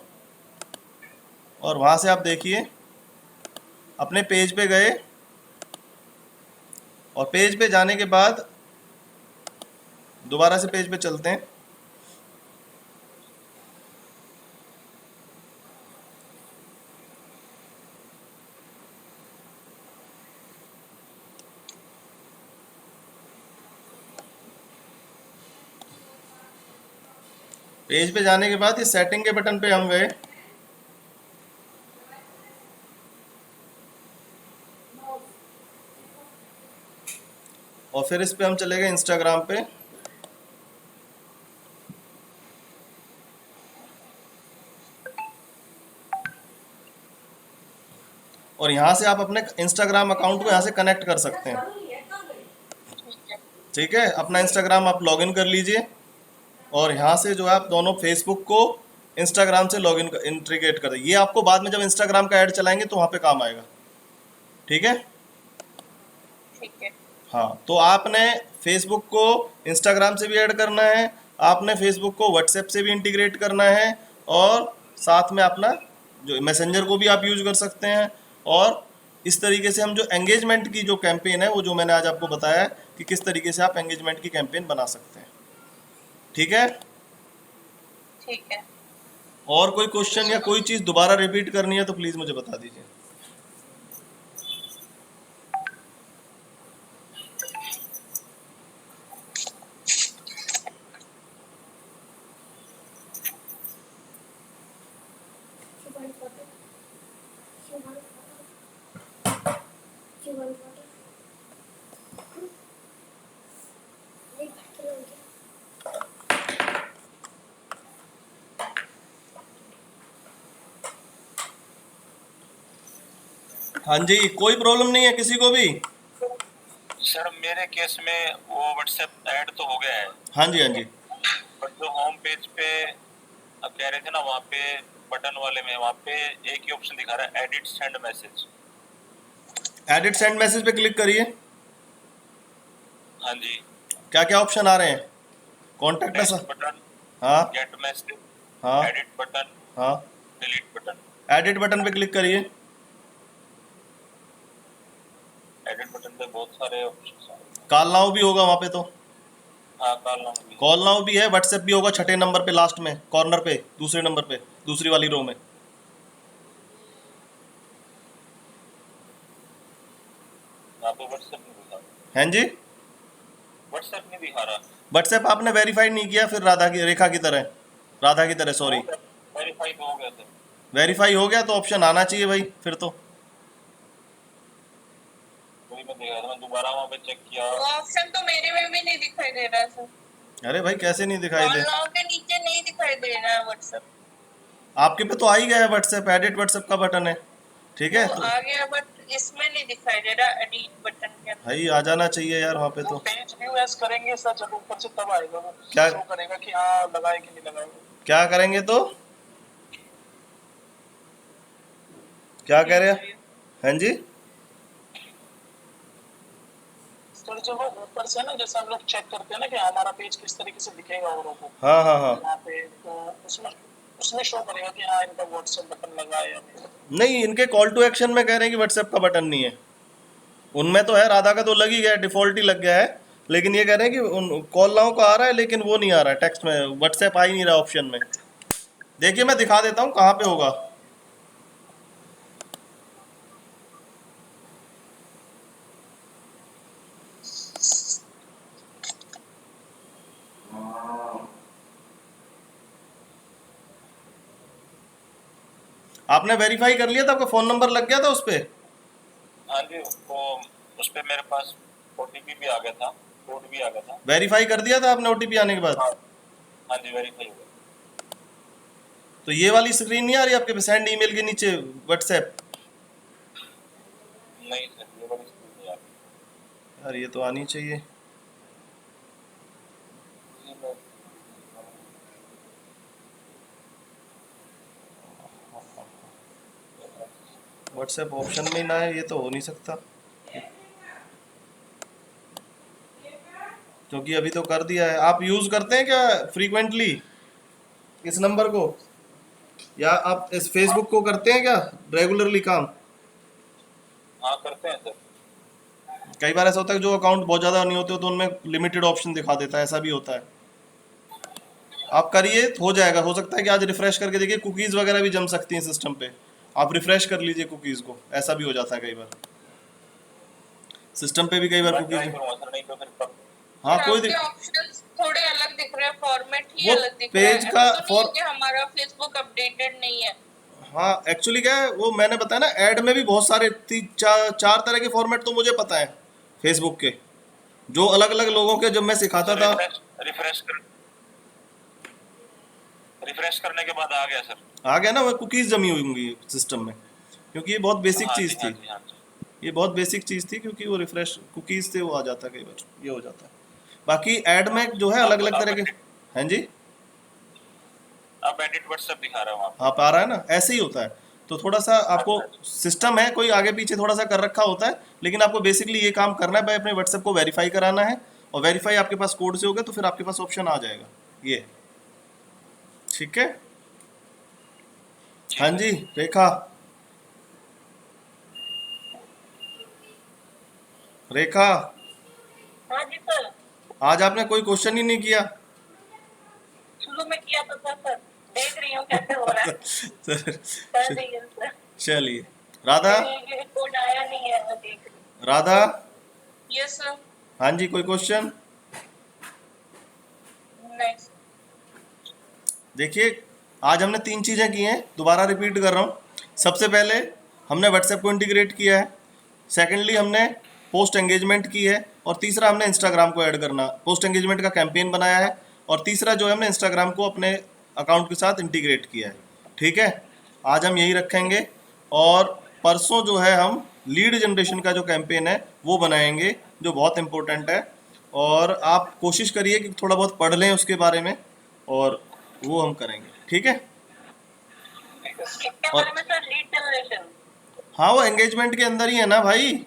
A: और वहाँ से आप देखिए, अपने पेज पे गए, और पेज पे जाने के बाद दोबारा से पेज पे चलते हैं। पेज पे जाने के बाद ये सेटिंग के बटन पे हम गए, और फिर इस पे हम चले गए इंस्टाग्राम पे, और यहाँ से आप अपने इंस्टाग्राम अकाउंट को यहाँ से कनेक्ट कर सकते हैं, ठीक है। अपना इंस्टाग्राम आप लॉगिन कर लीजिए, और यहाँ से जो है आप दोनों फेसबुक को इंस्टाग्राम से लॉगिन इंटीग्रेट कर दें। ये आपको बाद में जब इंस्टाग्राम का ऐड चलाएंगे तो वहाँ पे काम आएगा, ठीक है।
C: ठीक है।
A: हाँ, तो आपने फेसबुक को इंस्टाग्राम से भी ऐड करना है, आपने फेसबुक को व्हाट्सएप से भी इंटीग्रेट करना है, और साथ में अपना जो मैसेंजर को भी आप यूज कर सकते हैं। और इस तरीके से हम जो एंगेजमेंट की जो कैंपेन है, वो जो मैंने आज आपको बताया है कि किस तरीके से आप एंगेजमेंट की कैंपेन बना सकते हैं, ठीक है।
C: ठीक है।
A: और कोई क्वेश्चन या कोई चीज़ दोबारा रिपीट करनी है तो प्लीज़ मुझे बता दीजिए। हाँ जी, कोई प्रॉब्लम नहीं है किसी को भी?
D: सर मेरे केस में वो व्हाट्सएप ऐड तो हो गया है,
A: हाँ जी, हाँ जी।
D: बट जो होम पेज पे अब कह रहे थे ना, वहाँ पे बटन वाले में वहाँ पे एक ही ऑप्शन दिखा रहा है, edit send message.
A: Edit send message पे क्लिक करिए।
D: हाँ जी।
A: क्या क्या ऑप्शन आ रहे हैं? कॉन्टैक्ट अस,
D: टेक्स्ट बटन,
A: हाँ
D: गेट मैसेज,
A: हाँ
D: एडिट बटन,
A: हाँ।
D: Delete button.
A: एडिट बटन पे क्लिक करिए।
D: एडिट बटन पे बहुत सारे ऑप्शन आ रहे हैं।
A: कॉल नाउ भी होगा वहाँ पे तो।
D: हाँ, कॉल नाउ भी।
A: कॉल नाउ भी है, व्हाट्सएप भी होगा, छठे नंबर पे लास्ट में कॉर्नर पे, दूसरे नंबर पे, दूसरी वाली रो में।
D: यहाँ पे व्हाट्सएप नहीं दिखा रहा,
A: हैं जी?
D: व्हाट्सएप नहीं दिखा रहा।
A: व्हाट्सएप आपने वेरीफाई नहीं किया फिर रेखा की तरह, राधा की तरह, सॉरी।
D: वेरीफाई तो हो गया सर।
A: वेरीफाई हो गया तो ऑप्शन आना चाहिए भाई फिर तो।
D: वही मैं देख रहा था, मैं दोबारा वहाँ पे चेक किया।
C: वो ऑप्शन तो मेरे में भी नहीं दिखाई दे रहा है सर।
A: अरे भाई कैसे नहीं दिखाई
C: कॉल
A: दे?
C: नाउ के नीचे नहीं दिखाई दे रहा है व्हाट्सएप।
A: आपके पे तो आ ही गया है व्हाट्सएप, एडिट व्हाट्सएप का बटन है, ठीक है?
C: वो
A: तो
C: आ गया बट इसमें नहीं दिखाई दे रहा एडिट बटन के अंदर।
A: भाई आ जाना चाहिए यार वहाँ पे
B: वो
A: तो।
B: पेज व्यू एस करेंगे सर जब ऊपर से तब आएगा, वो
A: क्या?
B: शो करेगा कि हाँ लगाए कि नहीं लगाए।
A: क्या करेंगे तो? क्या कह रहे हैं? हैं जी?
B: सर जब वो ऊपर से ना, जैसे हम लोग चेक करते हैं ना कि हमारा पेज किस तरीके से दिखेगा औरों को,
A: हाँ हाँ हाँ।
B: यहाँ पे तो उसमें उसमें शो करेगा कि हाँ इनका व्हाट्सएप बटन लगा है या नहीं।
A: नहीं, इनके कॉल टू एक्शन में कह रहे हैं कि व्हाट्सएप का बटन नहीं है। उनमें तो है, राधा का तो लग ही गया, डिफॉल्ट ही लग गया है। लेकिन ये कह रहे हैं कि कॉल नाउ का आ रहा है लेकिन वो नहीं आ रहा है टेक्स्ट में, व्हाट्सएप आ ही नहीं रहा ऑप्शन में। देखिए मैं दिखा देता हूँ कहाँ पे होगा। आपने वेरीफाई कर लिया था? आपका फोन नंबर लग गया था उस पे?
D: हाँ जी, वो उस पे मेरे पास ओटीपी भी आ गया था, कोड भी आ गया था।
A: वेरीफाई कर दिया था आपने ओटीपी आने के बाद?
D: हाँ हाँ जी, वेरीफाई हो गया।
A: तो ये वाली स्क्रीन नहीं आ रही आपके सेंड ईमेल के नीचे व्हाट्सएप?
D: नहीं सर, ये वाली स्क्रीन नहीं आ रही।
A: यार ये तो आनी चाहिए।
D: जी, मैं
A: व्हाट्सएप ऑप्शन में ही ना है, ये तो हो नहीं सकता क्योंकि अभी तो कर दिया है। आप यूज़ करते हैं क्या फ्रीक्वेंटली इस नंबर को, या आप इस फेसबुक को करते हैं क्या रेगुलरली काम?
D: हाँ करते हैं सर।
A: कई बार ऐसा होता है कि जो अकाउंट बहुत ज़्यादा नहीं होते तो उनमें लिमिटेड ऑप्शन दिखा देता है, ऐसा भी होता है। आप करिए, हो जाएगा। हो सकता है कि आज रिफ्रेश करके देखिए, कुकीज़ वगैरह भी जम सकती हैं सिस्टम पे। आप रिफ्रेश कर लीजिए कुकीज़ को, ऐसा भी हो जाता है कई बार। सिस्टम पे भी कई बार
D: मैं ट्राई
A: कुकीज़।
D: करूँगा सर, नहीं तो फिर कब।
A: हाँ कोई
C: आपके ऑप्शंस थोड़े अलग दिख रहे हैं, फॉर्मेट ही
A: वो
C: अलग दिख रहा है।
A: पेज
C: ऐसा
A: का
C: तो नहीं है कि हमारा फेसबुक अपडेटेड नहीं है।
A: हाँ एक्चुअली क्या है, वो मैंने बताया ना, ऐड में भी बहुत सारे चार तरह के फॉर्मेट तो मुझे पता है फेसबुक के, जो अलग अलग लोगों के जब मैं सिखाता था।
D: रिफ्रेश करने के बाद आ गया सर।
A: आ गया ना, वो कुकीज़ जमी हुई होंगी सिस्टम में, क्योंकि ये बहुत बेसिक
D: हाँ
A: चीज़
D: जी, हाँ
A: थी।
D: जी, हाँ जी।
A: ये बहुत बेसिक चीज़ थी क्योंकि वो रिफ्रेश कुकीज़ से वो आ जाता है, कई बार ये हो जाता है। बाकी ऐड में जो है अलग अलग तरह के। हैं जी?
D: अब एडिट व्हाट्सएप दिखा रहा हूँ आप।
A: आप आ रहा है ना, ऐसे ही होता है। तो थोड़ा सा आपको सिस्टम है, कोई आगे पीछे थोड़ा सा कर रखा होता है, लेकिन आपको बेसिकली ये काम करना है भाई, अपने व्हाट्सएप को वेरीफाई कराना है। और वेरीफाई आपके पास कोड से हो गया तो फिर आपके पास ऑप्शन आ जाएगा ये, ठीक है? हाँ जी रेखा, रेखा
C: हाँ जी सर,
A: आज आपने कोई क्वेश्चन ही नहीं किया।
C: शुरू में किया तो था सर, देख रही हूँ कैसे हो रहा है। कर रही हूँ सर।
A: चलिए राधा,
C: ये कोड आया नहीं है, मैं देख रही हूँ।
A: Radha
C: yes sir.
A: हाँ जी, कोई क्वेश्चन?
C: नहीं।
A: देखिए आज हमने 3 चीज़ें की हैं, दोबारा रिपीट कर रहा हूँ। सबसे पहले हमने व्हाट्सएप को इंटीग्रेट किया है, सेकेंडली हमने पोस्ट एंगेजमेंट की है, और तीसरा हमने इंस्टाग्राम को ऐड करना, पोस्ट एंगेजमेंट का कैंपेन बनाया है, और तीसरा जो है हमने इंस्टाग्राम को अपने अकाउंट के साथ इंटीग्रेट किया है। ठीक है, आज हम यही रखेंगे, और परसों जो है हम लीड जनरेशन का जो कैंपेन है वो बनाएंगे, जो बहुत इंपॉर्टेंट है। और आप कोशिश करिए कि थोड़ा बहुत पढ़ लें उसके बारे में, और वो हम करेंगे, ठीक है?
C: इसके बारे में सर लीड जनरेशन।
A: हाँ वो एंगेजमेंट के अंदर ही है ना भाई।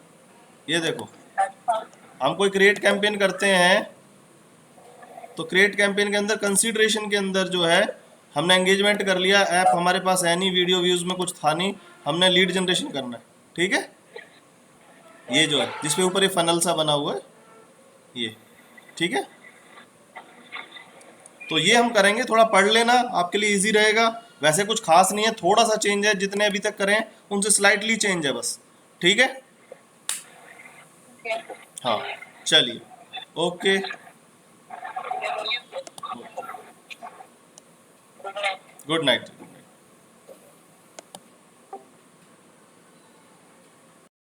A: ये देखो,
C: अच्छा।
A: हम कोई क्रिएट कैंपेन करते हैं तो क्रिएट कैंपेन के अंदर कंसीडरेशन के अंदर जो है हमने एंगेजमेंट कर लिया, ऐप हमारे पास है नहीं, वीडियो व्यूज़ में कुछ था नहीं, हमने लीड जनरेशन करना है, ठीक है? ये जो है जिसपे ऊपर ये फनल सा बना हुआ है ये, ठीक है? तो ये हम करेंगे, थोड़ा पढ़ लेना, आपके लिए इजी रहेगा। वैसे कुछ खास नहीं है, थोड़ा सा चेंज है, जितने अभी तक करें उनसे स्लाइटली चेंज है बस, ठीक है?
C: है।
A: हाँ चलिए, ओके, गुड नाइट।